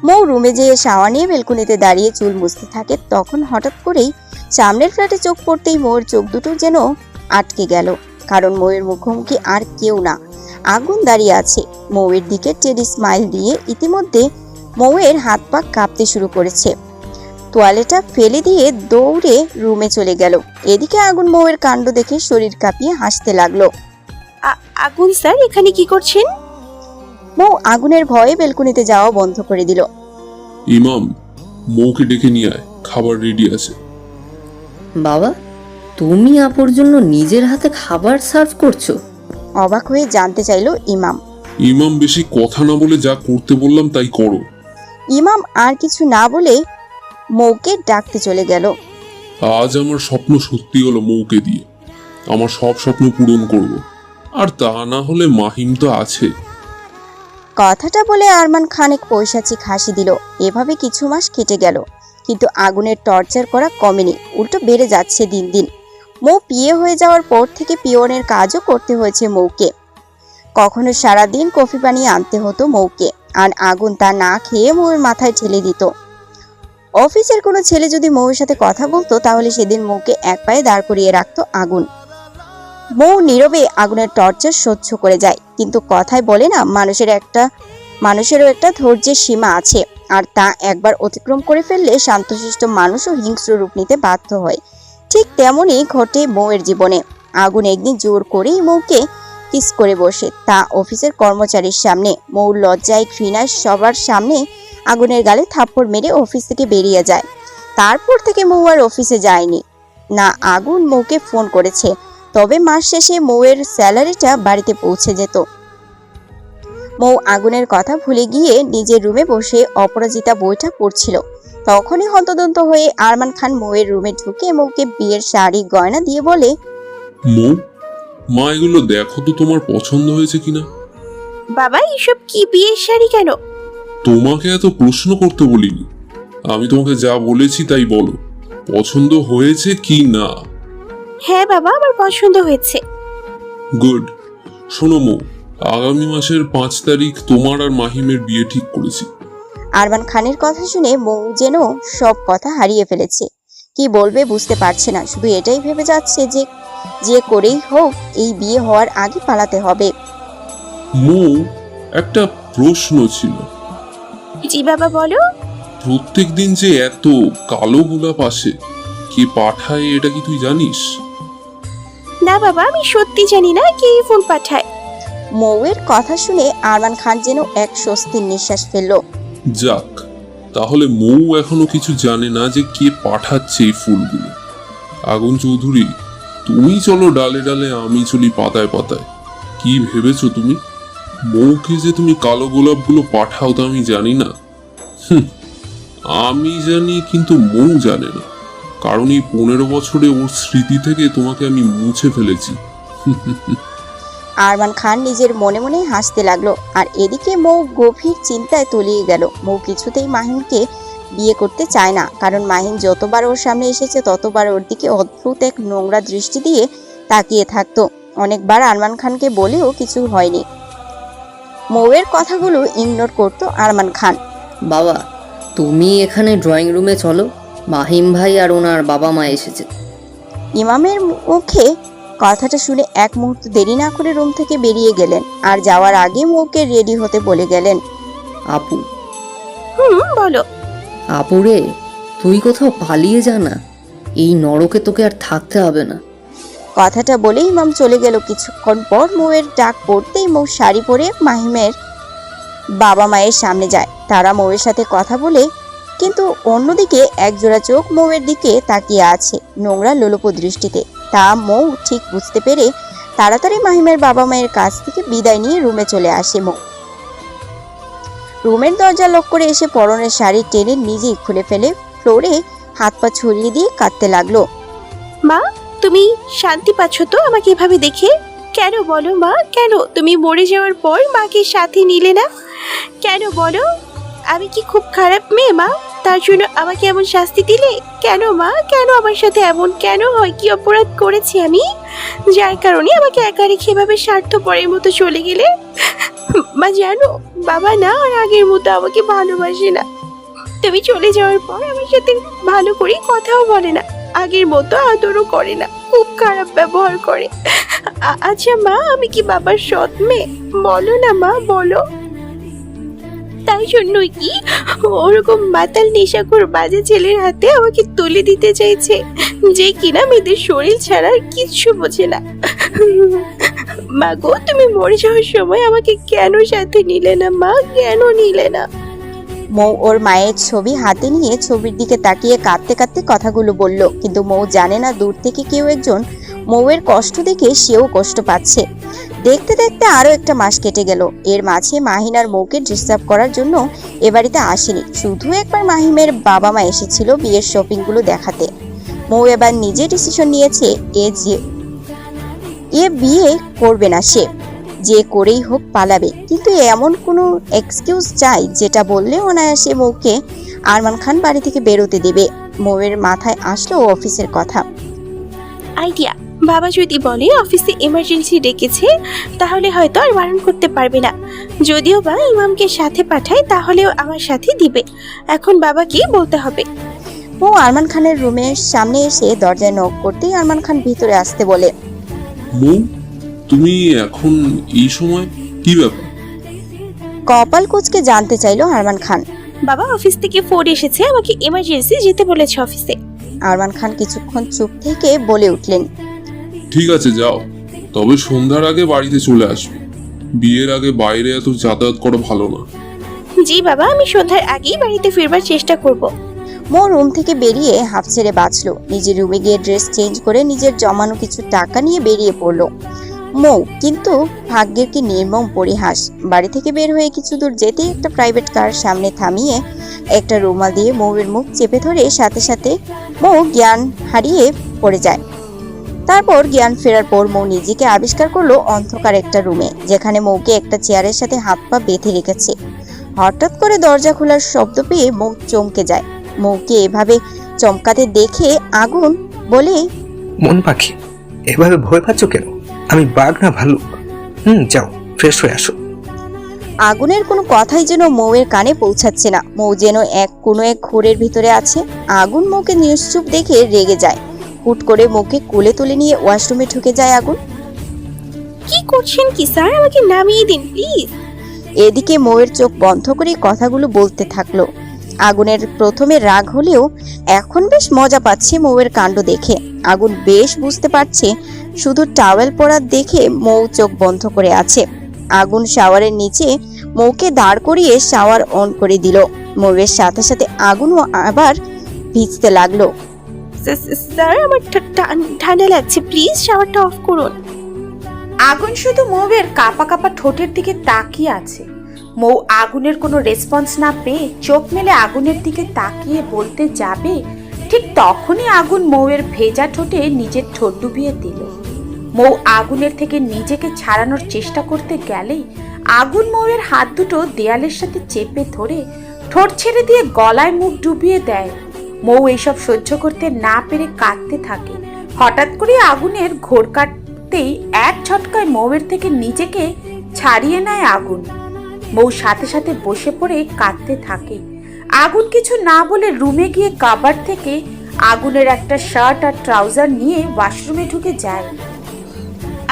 মৌ রুমে যেয়ে শাওয়ার নিয়ে বেলকুনিতে দাঁড়িয়ে চুল মুছতে থাকে। তখন হঠাৎ করেই সামনের ফ্ল্যাটে চোখ পড়তেই মৌয়ের চোখ দুটো যেন আটকে গেল, কারণ মৌয়ের মুখোমুখি আর কেউ না, আগুন দাঁড়িয়ে আছে। মৌয়ের দিকে টেডি স্মাইল দিয়ে ইতিমধ্যে মৌয়ের হাত পা কাঁপতে শুরু করেছে। তোয়ালেটা ফেলে দিয়ে দৌড়ে রুমে চলে গেল। এদিকে আগুন মৌয়ের কাণ্ড দেখে শরীর কাঁপিয়ে হাসতে লাগলো। আগুন স্যার, এখানে কি করছেন? মৌ আগুনের ভয়ে বেলকুনিতে যাওয়া বন্ধ করে দিল। ইমাম, মৌকে ডেকে নিয়ে আয়, খাবার রেডি আছে। বাবা, তুমি আপুর জন্য নিজের হাতে খাবার সার্ভ করছো? অবাক হয়ে জানতে চাইলো ইমাম। ইমাম, বেশি কথা না বলে যা করতে বললাম তাই করো। ইমাম আর কিছু না বলে মৌকে ডাকতে চলে গেল। আজ আমার স্বপ্ন সত্যি হলো মৌকে দিয়ে। আমার সব স্বপ্ন পূরণ করব, আর তা না হলে মাহিম তো আছে। কথাটা বলে আরমান খানেক পৈশাচিক হাসি দিল। এভাবে কিছু মাস কেটে গেল, কিন্তু আগুনের টর্চার করা কমেনি, উল্টো বেড়ে যাচ্ছে দিন দিন। মৌ বিয়ে হয়ে যাওয়ার পর থেকে পিয়নের কাজও করতে হয়েছে মৌকে। কখনো সারাদিন কফি বানিয়ে আনতে হতো মৌকে, আর আগুন তা না খেয়ে মৌয়ের মাথায় ঠেলে দিত। অফিসের কোনো ছেলে যদি মৌয়ের সাথে কথা বলতো, তাহলে সেদিন মৌকে এক পায়ে দাঁড় করিয়ে রাখতো আগুন। মৌ নীরবে আগুনের টর্চার সহ্য করে যায়, কিন্তু কথায় বলে না, মানুষের একটা মানুষেরও একটা ধৈর্যের সীমা আছে, আর তা একবার অতিক্রম করে ফেললে শান্তশিষ্ট মানুষও হিংস্র রূপ নিতে বাধ্য হয়। ঠিক তেমনই ঘটে মৌয়ের জীবনে। আগুন একদিন জোর করেই মৌকে কিস করে বসে, তা অফিসের কর্মচারীর সামনে। মৌ লজ্জায় ঘৃণায় সবার সামনে আগুনের গালে থাপ্পড় মেরে অফিস থেকে বেরিয়ে যায়। তারপর থেকে মৌ আর অফিসে যায়নি না। আগুন মৌকে ফোন করেছে, তবে মাস শেষে মৌয়ের স্যালারিটা বাড়িতে পৌঁছে যেত। মৌ আগুনের কথা ভুলে গিয়ে নিজের রুমে বসে অপরাজিতা বইটা পড়ছিল। তখনই হন্তদন্ত হয়ে আরমান খান মৌয়ের রুমে ঢুকে মৌকে বিয়ের শাড়ি গয়না দিয়ে বলে, মৌ, মা এগুলো দেখো তো তোমার পছন্দ হয়েছে কিনা। বাবা এসব কি বিয়ের শাড়ি কেন? তোমাকে এত প্রশ্ন করতে বলিনি, আমি তোমাকে যা বলেছি তাই বলো, পছন্দ হয়েছে কি না। হ্যাঁ বাবা, আমার পছন্দ হয়েছে। গুড। শোনো মৌ, আগামী মাসের 5 তারিখ তোমার আর মাহিমের বিয়ে ঠিক করেছি। আরমান খানের কথা শুনে মৌ যেন সব কথা হারিয়ে ফেলেছে। কি বলবে বুঝতে পারছে না, শুধু এটাই ভেবে যাচ্ছে যে করেই হোক এই বিয়ে হওয়ার আগে পালাতে হবে। মৌ, একটা প্রশ্ন ছিল। জি বাবা বলো। প্রত্যেক দিন যে এত কালো গোলাপ আসে, কে পাঠায় এটা কি তুই জানিস? না বাবা, আমি সত্যি জানি না কে এই ফুল পাঠায়। মৌয়ের কথা শুনে আরমান খান যেন এক স্বস্তির নিঃশ্বাস ফেলল। যাক, তাহলে মৌ এখনো কিছু জানে না যে কে পাঠাচ্ছে এই ফুলগুলো। আগুন চৌধুরী, তুমি চলো ডালে ডালে, আমি চলি পাতায় পাতায়। কি ভেবেছো তুমি? মৌকে যে তুমি কালো গোলাপগুলো পাঠাও তা আমি জানি না? আমি জানি, কিন্তু মৌ জানে না, কারণ এই 15 বছরে ওর স্মৃতি থেকে তোমাকে আমি মুছে ফেলেছি। আরমান খান নিজের মনে মনে হাসতে লাগলো, আর এদিকে মৌ গভীর চিন্তায় তলিয়ে গেল। মৌ কিছুতেই মাহিমকে বিয়ে করতে চায় না, কারণ মাহিম যতবার ওর সামনে এসেছে ততবার ওর দিকে অদ্ভুত এক নোংরা দৃষ্টি দিয়ে তাকিয়ে থাকতো। অনেকবার আরমান খানকে বলেও কিছু হয়নি। মৌয়ের কথাগুলো ইগনোর করতো আরমান খান। বাবা, তুমি এখানে ড্রয়িং রুমে চলো, মাহিম ভাই আর ওনার বাবা মা এসেছে। ইমামের মুখে কথাটা শুনে এক মুহূর্ত দেরি না করে রুম থেকে বেরিয়ে গেলেন, আর যাওয়ার আগে মৌকে রেডি হতে বলে গেলেন। আপু, বলো। আপু রে, তুই কোথাও পালিয়ে যা না, এই নরকে তোকে আর থাকতে হবে না। কথাটা বলে ইমাম চলে গেল। কিছুক্ষণ পর মৌয়ের ডাক পড়তেই মৌ শাড়ি পরে মাহিমের বাবা মায়ের সামনে যায়। তারা মৌয়ের সাথে কথা বলে, কিন্তু অন্যদিকে একজোড়া চোখ মৌয়ের দিকে তাকিয়ে আছে নোংরা লোলুপ দৃষ্টিতে। তা মৌ ঠিক বুঝতে পেরে তাড়াতাড়ি মাহিমের বাবা মায়ের কাছ থেকে বিদায় নিয়ে রুমে চলে আসে। মৌ রুমের দরজা লক করে এসে পরনের শাড়ি টেনে নিজেই খুলে ফেলে ফ্লোরে হাত পা ছড়িয়ে দিয়ে কাঁদতে লাগলো। মা, তুমি শান্তি পাচ্ছ তো আমাকে এভাবে দেখে? কেন বলো মা, কেন তুমি মরে যাওয়ার পর মাকে সাথে নিলে না? কেন বলো? আমি কি খুব খারাপ মেয়ে মা? তার জন্য আমাকে এমন শাস্তি দিলে কেন মা? কেন আমার সাথে এমন কেন হয়? কি অপরাধ করেছি আমি যার কারণে আমাকে একা রেখে এভাবে স্বার্থপরের মতো চলে গেলে? মা জানো, বাবা না আর আগের মতো আমাকে ভালোবাসে না। তুমি চলে যাওয়ার পর আমার সাথে ভালো করে কথাও বলে না, আগের মতো আদরও করে না, খুব খারাপ ব্যবহার করে। আচ্ছা মা, আমি কি বাবার সৎ মেয়ে? বলো না মা, বলো। তাই জন্যই কি ওরকম মাতাল নেশাখোর বাজে ছেলের হাতে আমাকে তুলে দিতে চাইছে, যে কিনা মেয়েদের শরীর ছাড়া আর কিচ্ছু বোঝে না? মা গো, তুমি মরে যাওয়ার সময় আমাকে কেন সাথে নিলে না মা? কেন নিলে না? মৌ ওর মায়ের ছবি হাতে নিয়ে ছবির দিকে তাকিয়ে কাঁদতে কাঁদতে কথাগুলো বলল, কিন্তু মৌ জানে না দূর থেকে কেউ একজন মৌয়ের কষ্ট দেখে সেও কষ্ট পাচ্ছে। দেখতে দেখতে আরো একটা মাস কেটে গেল। এর মাঝে মাহিন আর মৌকে ডিস্টার্ব করার জন্য এ বাড়িতে আসেনি, শুধু একবার মাহিমের বাবা মা এসেছিল বিয়ের শপিং গুলো দেখাতে। মৌ এবার নিজে ডিসিশন নিয়েছে এ বিয়ে করবে না, সে যে করেই হোক পালাবে। কিন্তু এমন কোনো এক্সকিউজ চাই যেটা বললে অনায়াসে মৌকে আরমান খান বাড়ি থেকে বেরোতে দেবে। মৌয়ের মাথায় আসলো অফিসের কথা। আইডিয়া, বাবা যদি বলে অফিসে এমার্জেন্সি ডেকেছে তাহলে হয়তো আর বারণ করতে পারবে না। যদিও বা ইমামকে সাথে পাঠায় তাহলেও আমার সাথে দিবে। এখন বাবাকে বলতে হবে। মৌ আরমান খানের রুমের সামনে এসে দরজায় নক করতেই আরমান খান ভিতরে আসতে বলে। মৌ, তুমি এখন এই সময় কি ব্যাপার? কপাল কুঁচকে জানতে চাইলো আরমান খান। বাবা অফিস থেকে ফোন এসেছে, আমাকে এমার্জেন্সি যেতে বলেছে অফিসে। আরমান খান কিছুক্ষণ চুপ থেকে বলে উঠলেন, ঠিক আছে যাও, তবে সন্ধ্যার আগে বাড়িতে চলে আসবে। বিয়ের আগে বাইরে এত যাতায়াত করা ভালো না। জি বাবা, আমি সন্ধ্যার আগেই বাড়িতে ফিরবার চেষ্টা করব। মৌ রুম থেকে বেরিয়ে হাফ ছেড়ে বাঁচলো। নিজের রুমে গিয়ে ড্রেস চেঞ্জ করে নিজের জমানো কিছু টাকা নিয়ে বেরিয়ে পড়লো মৌ। কিন্তু ভাগ্যের কি নির্মম পরিহাস, বাড়ি থেকে বের হয়ে কিছু দূর যেতেই একটা প্রাইভেট কার সামনে থামিয়ে একটা রুমাল দিয়ে মৌয়ের মুখ চেপে ধরে সাথে সাথে মৌ জ্ঞান হারিয়ে পড়ে যায়। তারপর জ্ঞান ফেরার পর মৌ নিজেকে আবিষ্কার করলো অন্ধকার একটা রুমে, যেখানে মৌকে একটা চেয়ারের সাথে হাত পা বেঁধে রেখেছে। হঠাৎ করে দরজা খোলার শব্দ পেয়ে মৌ চমকে যায়। মৌকে এভাবে চমকাতে দেখে আগুন বলে, মন পাখি, এভাবে ভয় পাচ্ছ কেন? আমি বাঘ না ভালুক? যাও ফ্রেশ হয়ে আসো। আগুনের কোনো কথাই যেন মৌয়ের কানে পৌঁছাচ্ছে না। মৌ যেন কোনো এক ঘোরের ভিতরে আছে। আগুন মৌকে নিশ্চুপ দেখে রেগে যায়। হুট করে মৌকে কোলে তুলে নিয়ে ওয়াশরুমে ঢুকে যায় আগুন। কি করছেন কি স্যার, আমাকে নামিয়ে দিন প্লিজ। এদিকে মৌয়ের চোখ বন্ধ করে কথাগুলো বলতে থাকলো। আগুনের প্রথমে রাগ হলেও এখন বেশ মজা পাচ্ছে মৌয়ের কাণ্ড দেখে। আগুন বেশ বুঝতে পারছে শুধু টাওয়েল পরা দেখে মৌ চোখ বন্ধ করে আছে। আগুন শাওয়ারের নিচে মৌকে দাঁড় করিয়ে শাওয়ার অন করে দিল। মৌয়ের সাথে সাথে আগুনও আবার ভিজতে লাগলো। স্যার আমার ঠান্ডা লাগছে, প্লিজ শাওয়ারটা অফ করুন। আগুন শুধু মৌয়ের কাপা কাপা ঠোঁটের দিকে তাকিয়ে আছে। মৌ আগুনের কোনো রেসপন্স না পেয়ে চোখ মেলে আগুনের দিকে তাকিয়ে বলতে যাবে, ঠিক তখনই আগুন মৌয়ের ভেজা ঠোঁটে নিজের ঠোঁট ডুবিয়ে দিল। মৌ আগুনের থেকে নিজেকে ছাড়ানোর চেষ্টা করতে গেলেই আগুন মৌয়ের হাত দুটো দেয়ালের সাথে চেপে ধরে ঠোঁট ছেড়ে দিয়ে গলায় মুখ ডুবিয়ে দেয়। মৌ এইসব সহ্য করতে না পেরে কাঁদতে থাকে। হঠাৎ করে আগুনের ঘোর কাটতেই এক ঝটকায় মৌয়ের থেকে নিজেকে ছাড়িয়ে নেয় আগুন। মৌ সাথে সাথে বসে পড়ে কাঁদতে থাকে। আগুন কিছু না বলে রুমে গিয়ে কাবার্ড থেকে আগুনের একটা শার্ট আর ট্রাউজার নিয়ে ওয়াশরুমে ঢুকে যায়।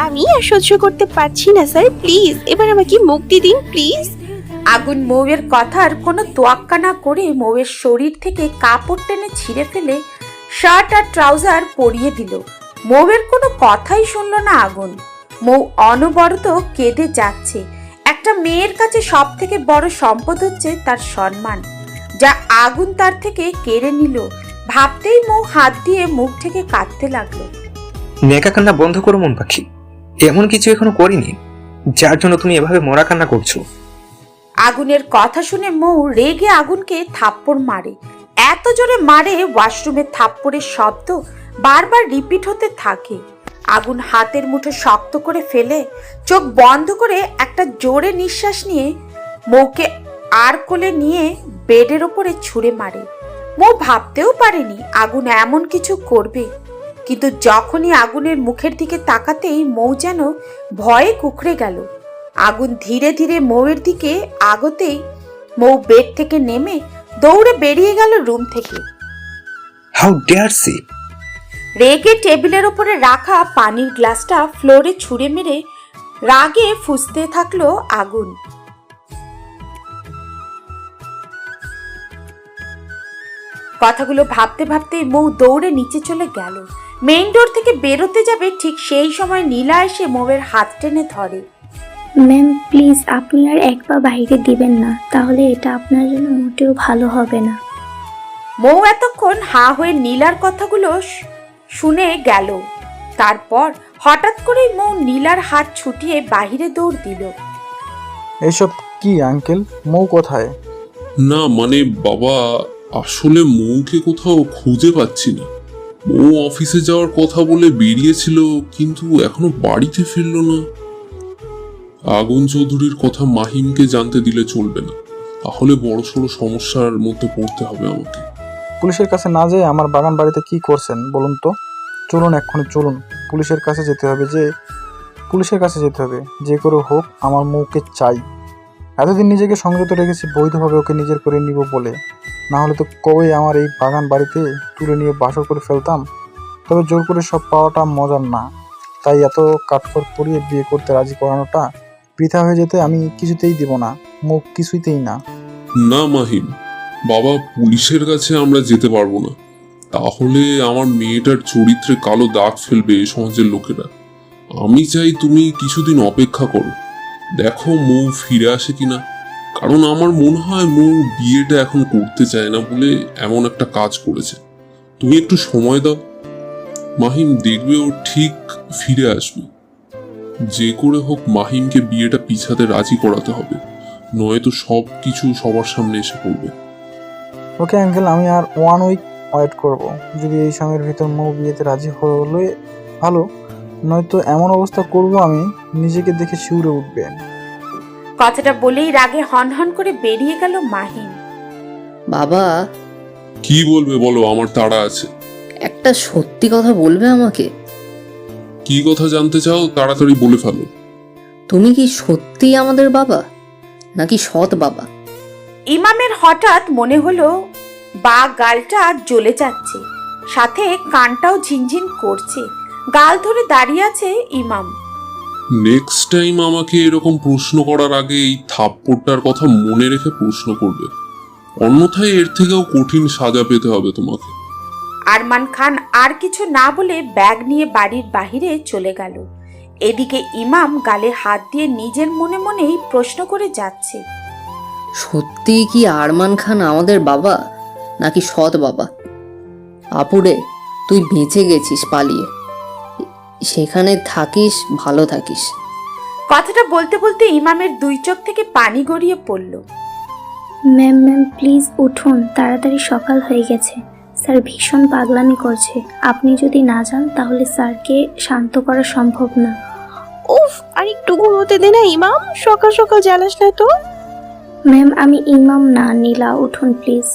আমি আর সহ্য করতে পারছি না স্যার, প্লিজ এবার আমাকে মুক্তি দিন প্লিজ। আগুন মৌয়ের কথার কোনো তোয়াক্কা না করে মৌয়ের শরীর থেকে কাপড় টেনে ছিঁড়ে ফেলে শার্ট আর ট্রাউজার পরিয়ে দিল। মৌয়ের কোনো কথাই শুনল না আগুন। মৌ অনবরত কেঁদে যাচ্ছে। একটা মেয়ের কাছে সব থেকে বড় সম্পদ হচ্ছে তার সম্মান, যা আগুন তার থেকে কেড়ে নিল। ভাবতেই মৌ হাত দিয়ে মুখ থেকে কাঁদতে লাগলো। নেকা কান্না বন্ধ করো মন পাখি, এমন কিছু এখনো করিনি যার জন্য তুমি এভাবে মরা কান্না করছো। আগুনের কথা শুনে মৌ রেগে আগুনকে থাপ্পড় মারে। এত জোরে মারে ওয়াশরুমে থাপ্পড়ের শব্দ বারবার রিপিট হতে থাকে। আগুন হাতের মুঠো শক্ত করে ফেলে চোখ বন্ধ করে একটা জোরে নিঃশ্বাস নিয়ে মৌকে আর কোলে নিয়ে বেডের ওপরে ছুঁড়ে মারে। মৌ ভাবতেও পারেনি আগুন এমন কিছু করবে, কিন্তু যখনই আগুনের মুখের দিকে তাকাতেই মৌ যেন ভয়ে কুঁকড়ে গেল। আগুন ধীরে ধীরে মৌয়ের দিকে আগতেই মৌ বেড থেকে নেমে দৌড়ে বেরিয়ে গেল রুম থেকে। How dare she! রেগে টেবিলের ওপরে রাখা পানির গ্লাসটা ফ্লোরে ছুঁড়ে মেরে রাগে ফুঁসতে থাকলো আগুন। কথাগুলো ভাবতে ভাবতে মৌ দৌড়ে নিচে চলে গেল। মেইন ডোর থেকে বেরোতে যাবে, ঠিক সেই সময় নীলা এসে মৌয়ের হাত টেনে ধরে। ম্যাম প্লিজ আপনি আর এক পা বাইরে দিবেন না, তাহলে এটা আপনার জন্য মোটেও ভালো হবে না। মৌ এতক্ষণ হা হয়ে নীলার কথাগুলো শুনে গেল। তারপর হঠাৎ করে মৌ নীলার হাত ছুটিয়ে বাহিরে দৌড় দিল। এইসব কি আঙ্কেল? মৌ কোথায়? না মানে বাবা, আসলে মৌকে কোথাও খুঁজে পাচ্ছি না। মৌ অফিসে যাওয়ার কথা বলে বেরিয়েছিল, কিন্তু এখনো বাড়িতে ফিরল না। আগুন চৌধুরীর কথা মাহিমকে জানতে দিলে চলবে না, তাহলে বড়সড় সমস্যার মধ্যে পড়তে হবে আমাকে। পুলিশের কাছে না যেয়ে আমার বাগান বাড়িতে কি করছেন বলুন তো? চলুন এক্ষুনি চলুন, পুলিশের কাছে যেতে হবে, যে করে হোক আমার মৌকে চাই। এতদিন নিজেকে সংযত রেখেছি বৈধভাবে ওকে নিজের করে নিব বলে, না হলে তো কবেই আমার এই বাগান বাড়িতে তুলে নিয়ে বাসর করে ফেলতাম। তবে জোর করে সব পাওয়াটা মজার না, তাই এত কাঠখড় পরিয়ে বিয়ে করতে রাজি করানোটা বৃথা হয়ে যেতে আমি কিছুতেই দিব না। মুখ কিছুতেই না। না মাহিম, বাবা, পুলিশের কাছে আমরা যেতে পারবো না। তাহলে আমার মেয়েটার চরিত্রে কালো দাগ ফেলবে সমাজের লোকেরা। আমি চাই তুমি কিছুদিন অপেক্ষা করো, দেখো মৌ ফিরে আসে কিনা। কারণ আমার মনে হয় মৌ বিয়েটা এখন করতে চায় না বলে এমন একটা কাজ করেছে। তুমি একটু সময় দাও মাহিম, দেখবে ও ঠিক ফিরে আসবে। যে করে হোক মাহিমকে বিয়েটা পিছাতে রাজি করাতে হবে, নয়তো সব কিছু সবার সামনে এসে পড়বে। ওকে আঙ্কেল, আমি আর 1 উইক ওয়েট করব। যদি এই সময়ের ভিতর মৌ বিয়েতে রাজি হলে ভালো, নয়তো এমন অবস্থা করব আমি নিজেকে দেখে শিউরে উঠবে। কথাটা বলেই রাগে হনহন করে বেরিয়ে গেল মাহিম। বাবা, কি বলবে বলো, আমার তাড়া আছে। একটা সত্যি কথা বলবে আমাকে? কি কথা জানতে চাও, তাড়াতাড়ি বলে ফেলো। তুমি কি সত্যিই আমাদের বাবা, নাকি সৎ বাবা? ইমামের হঠাৎ মনে হলো বা গালটা জ্বলে যাচ্ছে, সাথে কানটাও ঝিনঝিন করছে। গাল ধরে দাঁড়িয়ে আছে ইমাম। নেক্সট টাইম আমাকে এরকম প্রশ্ন করার আগে এই থাপ্পড়টার কথা মনে রেখে প্রশ্ন করবে, অন্যথায় এর থেকেও কঠিন সাজা পেতে হবে তোমাকে। আরমান খান আর কিছু না বলে ব্যাগ নিয়ে বাড়ির বাহিরে চলে গেল। এদিকে ইমাম গালে হাত দিয়ে নিজের মনে মনেই প্রশ্ন করে যাচ্ছে, সত্যি কি আরমান খান আমাদের বাবা, নাকি সৎ বাবা? আপুরে, তুই বেঁচে গেছিস পালিয়ে, সেখানে থাকিস, ভালো থাকিস। কথাটা বলতে বলতে ইমামের 2 চোখ থেকে পানি গড়িয়ে পড়ল। ম্যাম ম্যাম প্লিজ উঠুন, তাড়াতাড়ি সকাল হয়ে গেছে। স্যার ভীষণ পাগলামি করছে, আপনি যদি না যান তাহলে স্যারকে শান্ত করা সম্ভব না। উফ, আর একটু ঘুমোতে দে না ইমাম, সকাল সকাল জ্বালাস না তো। ম্যাম আমি ইমাম না, নীলা, উঠুন প্লিজ।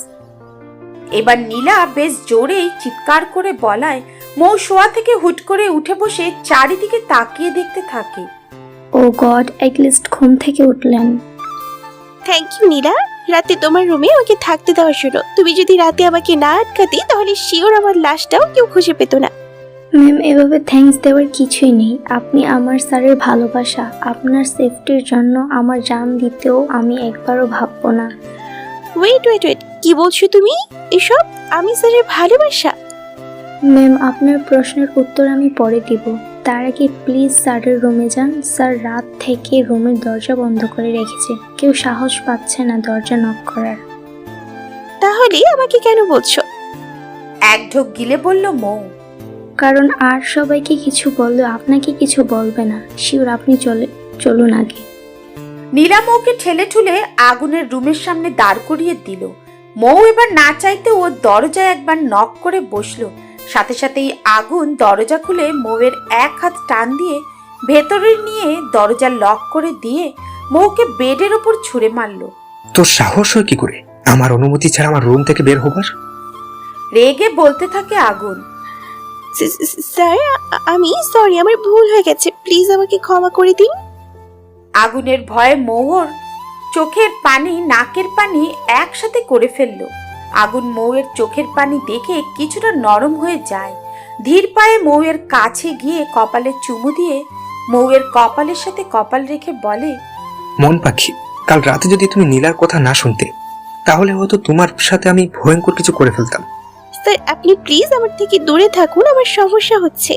এবার নীলা বেশ জোরেই চিৎকার করে বলায় মৌ শোয়া থেকে হুট করে উঠে বসে চারিদিকে তাকিয়ে দেখতে থাকে। ও গড, অ্যাটলিস্ট ঘুম থেকে উঠলেন। থ্যাংক ইউ নীলা, রাতে তোমার রুমে আমাকে থাকতে দেওয়ার জন্য। তুমি যদি রাতে আমাকে না আটকাতে তাহলে শিওর আমার লাশটাও কেউ খুঁজে পেত না। ম্যাম এভাবে থ্যাঙ্কস দেওয়ার কিছুই নেই, আপনি আমার স্যারের ভালোবাসা। আপনার সেফটির জন্য আমার জান দিতেও আমি একবারও ভাববো না। ওয়েট ওয়েট ওয়েট, কি বলছো তুমি এসব? আমি স্যারের ভালোবাসা? ম্যাম আপনার প্রশ্নের উত্তর আমি পরে দিব, তার আগে প্লিজ স্যারের রুমে যান। স্যার রাত থেকে রুমের দরজা বন্ধ করে রেখেছে, কেউ সাহস পাচ্ছে না দরজা নক করার। তাহলে আমাকে কেন বলছো? এক ঢোক গিলে বলল মৌ। কারণ আর সবাইকে কিছু বললে আপনাকে কিছু বলবে না। শিওর আপনি চলুন আগে। নীলা মৌকে ঠেলে ঠুলে আগুনের রুমের সামনে দাঁড় করিয়ে দিল। মৌ এবার না চাইতে ওর দরজায় একবার নক করে বসলো। সাথে সাথেই আগুন দরজা খুলে মৌয়ের এক হাত টান দিয়ে ভেতরে নিয়ে দরজা লক করে দিয়ে মৌকে বেডের ওপর ছুঁড়ে মারল। তোর সাহস হয় কি করে আমার অনুমতি ছাড়া আমার রুম থেকে বের হবার? রেগে বলতে থাকে আগুন। স্যার আমি সরি, আমার ভুল হয়ে গেছে, প্লিজ আমাকে ক্ষমা করে দিন। আগুনের ভয়ে মৌর চোখের পানি নাকের পানি একসাথে করে ফেলল। আগুন মৌয়ের চোখের পানি দেখে কিছুটা নরম হয়ে যায়। ধীর পায়ে মৌয়ের কাছে গিয়ে কপালে চুমু দিয়ে মৌয়ের কপালের সাথে কপাল রেখে বলে, মন পাখি, কাল রাতে যদি তুমি নীলার কথা না শুনতে তাহলে হয়তো তোমার সাথে আমি ভয়ঙ্কর কিছু করে ফেলতাম। স্যার আপনি প্লিজ আমার থেকে দূরে থাকুন, আমার সমস্যা হচ্ছে।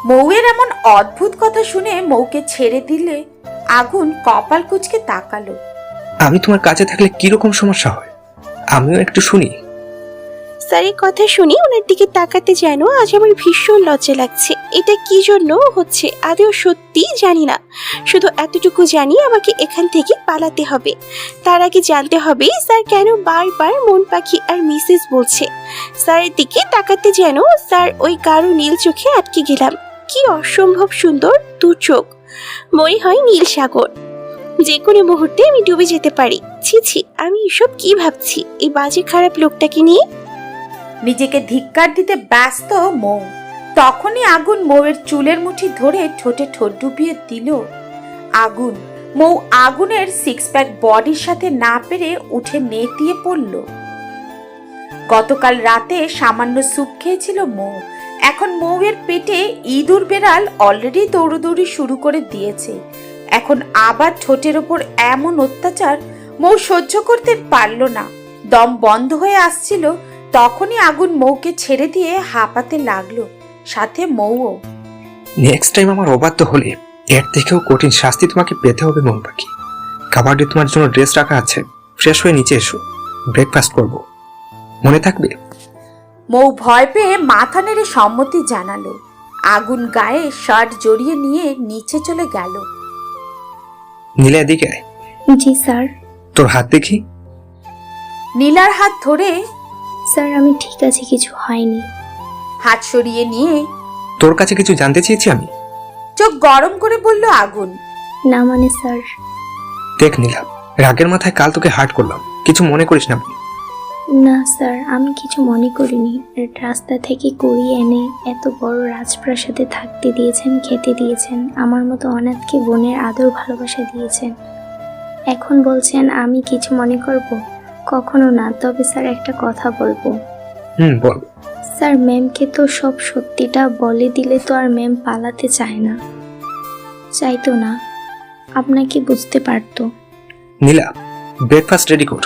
মৌয়ের এমন অদ্ভুত কথা শুনে মৌকে ছেড়ে দিলে আগুন কপাল কুঁচকে তাকালো। আমি তোমার কাছে থাকলে কিরকম সমস্যা হয় আমিও একটু শুনি। স্যারের কথা শুনি ওনার দিকে তাকাতে যেন আজ আমার ভীষণ লজ্জা লাগছে। এটা কি জন্য হচ্ছে আদৌ সত্যি জানি না, শুধু এতটুকু জানি আমাকে এখান থেকে পালাতে হবে। তার আগে জানতে হবে স্যার কেন বারবার মন পাখি আর মিসেস বলছে। স্যারের দিকে তাকাতে যেন স্যার ওই গাঢ় নীল চোখে আটকে গেলাম। কি অসম্ভব সুন্দর দু চোখ, মনে হয় নীল সাগর। যে কোনো মুহূর্তে আমি ডুবে যেতে পারি। ছি ছি, আমি এসব কি ভাবছি এই বাজে খারাপ লোকটাকে নিয়ে। নিজেকে ধিক্কার দিতে ব্যস্ত মৌ। তখনই আগুন মৌয়ের চুলের মুঠি ধরে ঠোঁটে ঠোঁট ডুবিয়ে দিল। আগুন মৌ আগুনের 6 প্যাক বডির সাথে না পেরে উঠে নেতিয়ে পড়ল। গতকাল রাতে সামান্য স্যুপ খেয়েছিল মৌ। এখন মৌয়ের পেটে ইঁদুর বেড়াল অলরেডি দৌড়দৌড়ি শুরু করে দিয়েছে। এখন আবার ঠোঁটের ওপর এমন অত্যাচার মৌ সহ্য করতে পারল না। দম বন্ধ হয়ে আসছিল, তখনই আগুন মৌকে ছেড়ে দিয়ে হাঁপাতে লাগলো, সাথে মৌও। নেক্সট টাইম আমার অবাধ্য হলে এর থেকেও কঠিন শাস্তি তোমাকে পেতে হবে মন পাখি। খাবারে তোমার জন্য ড্রেস রাখা আছে, ফ্রেশ হয়ে নিচে এসো, ব্রেকফাস্ট করব, মনে থাকবে? মৌ ভয় পেয়ে মাথা নেড়ে সম্মতি জানালো। আগুন গায়ে শার্ট জড়িয়ে নিয়ে নিচে চলে গেল। নীলা এদিকে আয়। জি স্যার। তোর হাত দেখি। নীলার হাত ধরে স্যার আমি ঠিক আছি, কিছু হয়নি। হাত সরিয়ে নিয়ে তোর কাছে কিছু জানতে চেয়েছি আমি। চোখ গরম করে বলল আগুন। না মানে স্যার। দেখ নীলা, রাগের মাথায় কাল তোকে হার্ট করলাম, কিছু মনে করিস না। না স্যার, আমি কিছু মনে করিনি। রাস্তা থেকে কুড়িয়ে এনে এত বড় রাজপ্রাসাদে থাকতে দিয়েছেন, খেতে দিয়েছেন, আমার মতো অনাথকে বোনের আদর ভালোবাসা দিয়েছেন। এখন বলছেন আমি কিছু মনে করব? কখনো না। তবে স্যার একটা কথা বলবো। বল। স্যার ম্যামকে তো সব সত্যিটা বলে দিলে তো আর ম্যাম পালাতে চায় না, চাইতো না, আপনাকে বুঝতে পারতো। নীলা, ব্রেকফাস্ট রেডি কর।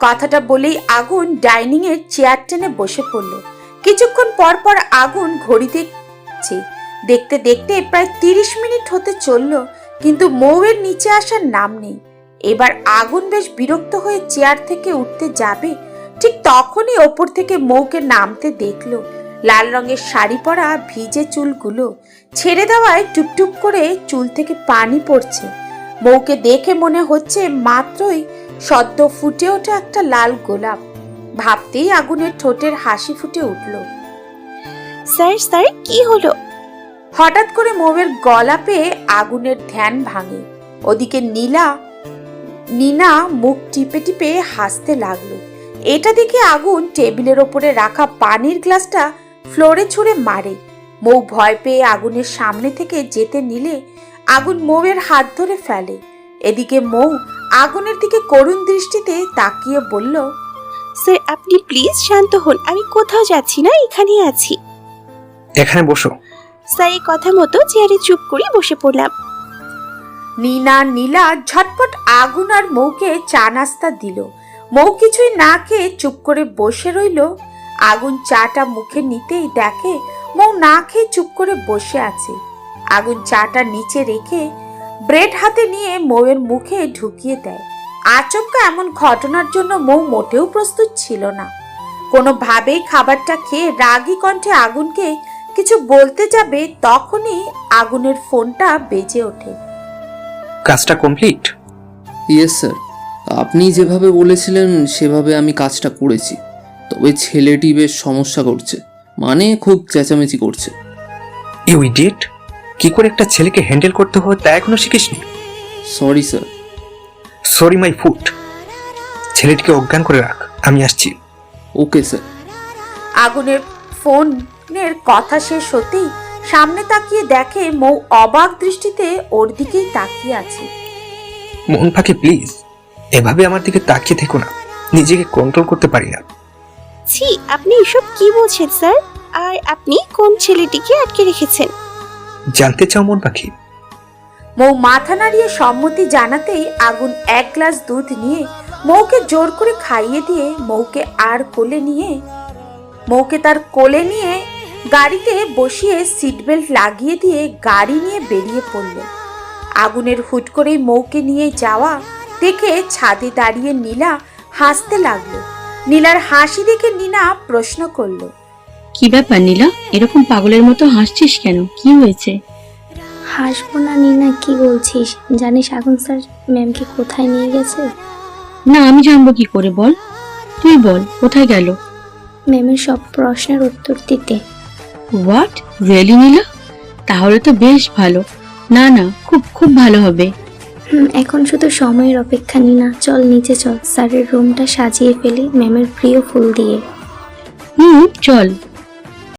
কথাটা বলেই আগুন ডাইনিং এর চেয়ার টেনে বসে পড়ল। কিছুক্ষণ পর পর আগুন ঘড়ি দেখছে, দেখতে দেখতে প্রায় 30 মিনিট হতে চলল, কিন্তু মৌয়ের নিচে আসার নাম নেই। এবার আগুন বেশ বিরক্ত হয়ে চেয়ার থেকে উঠতে যাবে, ঠিক তখনই ওপর থেকে মৌকে নামতে দেখলো। লাল রঙের শাড়ি পরা ভিজে চুলগুলো ছেড়ে দেওয়ায় টুপটুপ করে চুল থেকে পানি পড়ছে। মৌকে দেখে মনে হচ্ছে মাত্রই সদ্য ফুটে ওঠা একটা লাল গোলাপ। ভাবতেই আগুনের ঠোঁটের হাসি ফুটে উঠল। স্যার স্যার কি হলো? হঠাৎ করে মৌয়ের গলা পেয়ে আগুনের ধ্যান ভাঙে। ওদিকে নীনা মুখ টিপে টিপে হাসতে লাগলো। এটা দেখে আগুন টেবিলের ওপরে রাখা পানির গ্লাসটা ফ্লোরে ছুঁড়ে মারে। মৌ ভয় পেয়ে আগুনের সামনে থেকে যেতে নিলে আগুন মৌয়ের হাত ধরে ফেলে। এদিকে মৌ আগুনের দিকে করুণ দৃষ্টিতে তাকিয়ে বলল, স্যার আপনি প্লিজ শান্ত হন, আমি কোথাও যাচ্ছি না, এখানেই আছি। এখানে বসো। স্যার এই কথা মতো চেয়ারে চুপ করে বসে পড়লাম। নীলা ঝটপট আগুন আর মৌকে চা নাস্তা দিল। মৌ কিছুই না খেয়ে চুপ করে বসে রইল। আগুন চাটা মুখে নিতেই দেখে মৌ না খেয়ে চুপ করে বসে আছে। আগুন চাটা নিচে রেখে ব্রেড হাতে নিয়ে মৌয়ের মুখে ঢুকিয়ে দেয়। আচমকা এমন ঘটনার জন্য মৌ মোটেও প্রস্তুত ছিল না। কোনোভাবেই খাবারটা খেয়ে রাগী কণ্ঠে আগুনকে কিছু বলতে যাবে, তখনই আগুনের ফোনটা বেজে ওঠে। কাজটা কমপ্লিট? ইয়েস স্যার, আপনি যেভাবে বলেছিলেন সেভাবে আমি কাজটা করেছি। তবে ছেলেটি বেশ সমস্যা করছে, মানে খুব চেঁচামেচি করছে। ইউ ইডিয়েট, কি করে একটা ছেলেকে হ্যান্ডেল করতে হয় তা এখনো শিখিসনি? Sorry sir. Sorry my foot. ছেলেটিকে অজ্ঞান করে রাখ, আমি আসছি। Okay sir. আগুনের ফোনের কথা শেষ হতেই সামনে তাকিয়ে দেখে মৌ অবাক দৃষ্টিতে ওর দিকেই তাকিয়ে আছে। মন পাখি প্লিজ, এভাবে আমার দিকে তাকিয়ে থেকো না, নিজেকে কন্ট্রোল করতে পারি না। ছি, আপনি এসব কি বলছেন স্যার? আর আপনি কোন ছেলেটিকে আটকে রেখেছেন? জানতে চাও মন পাখি? মৌ মাথা নাড়িয়ে সম্মতি জানাতেই আগুন এক গ্লাস দুধ নিয়ে মৌকে জোর করে খাইয়ে দিয়ে মৌকে তার কোলে নিয়ে গাড়িতে বসিয়ে সিট বেল্ট লাগিয়ে দিয়ে গাড়ি নিয়ে বেরিয়ে পড়ল। আগুনের হুট করেই মৌকে নিয়ে যাওয়া দেখে ছাদে দাঁড়িয়ে নীলা হাসতে লাগলো। নীলার হাসি দেখে নীনা প্রশ্ন করলো, কি ব্যাপার নীলা, এরকম পাগলের মতো হাসছিস কেন? কি হয়েছে? হাসবো না নীনা, কি বলছিস? জানিস আগুন স্যার ম্যামকে কোথায় নিয়ে গেছে? না, আমি জানবো কি করে? বল, তুই বল, কোথায় গেল? ম্যামের সব প্রশ্নের উত্তর দিতে। হোয়াট, রিয়েলি নীলা? তাহলে তো বেশ ভালো। না না, খুব খুব ভালো হবে। এখন শুধু সময়ের অপেক্ষা নীনা, চল নিচে চল, স্যারের রুমটা সাজিয়ে ফেলি ম্যামের প্রিয় ফুল দিয়ে। চল।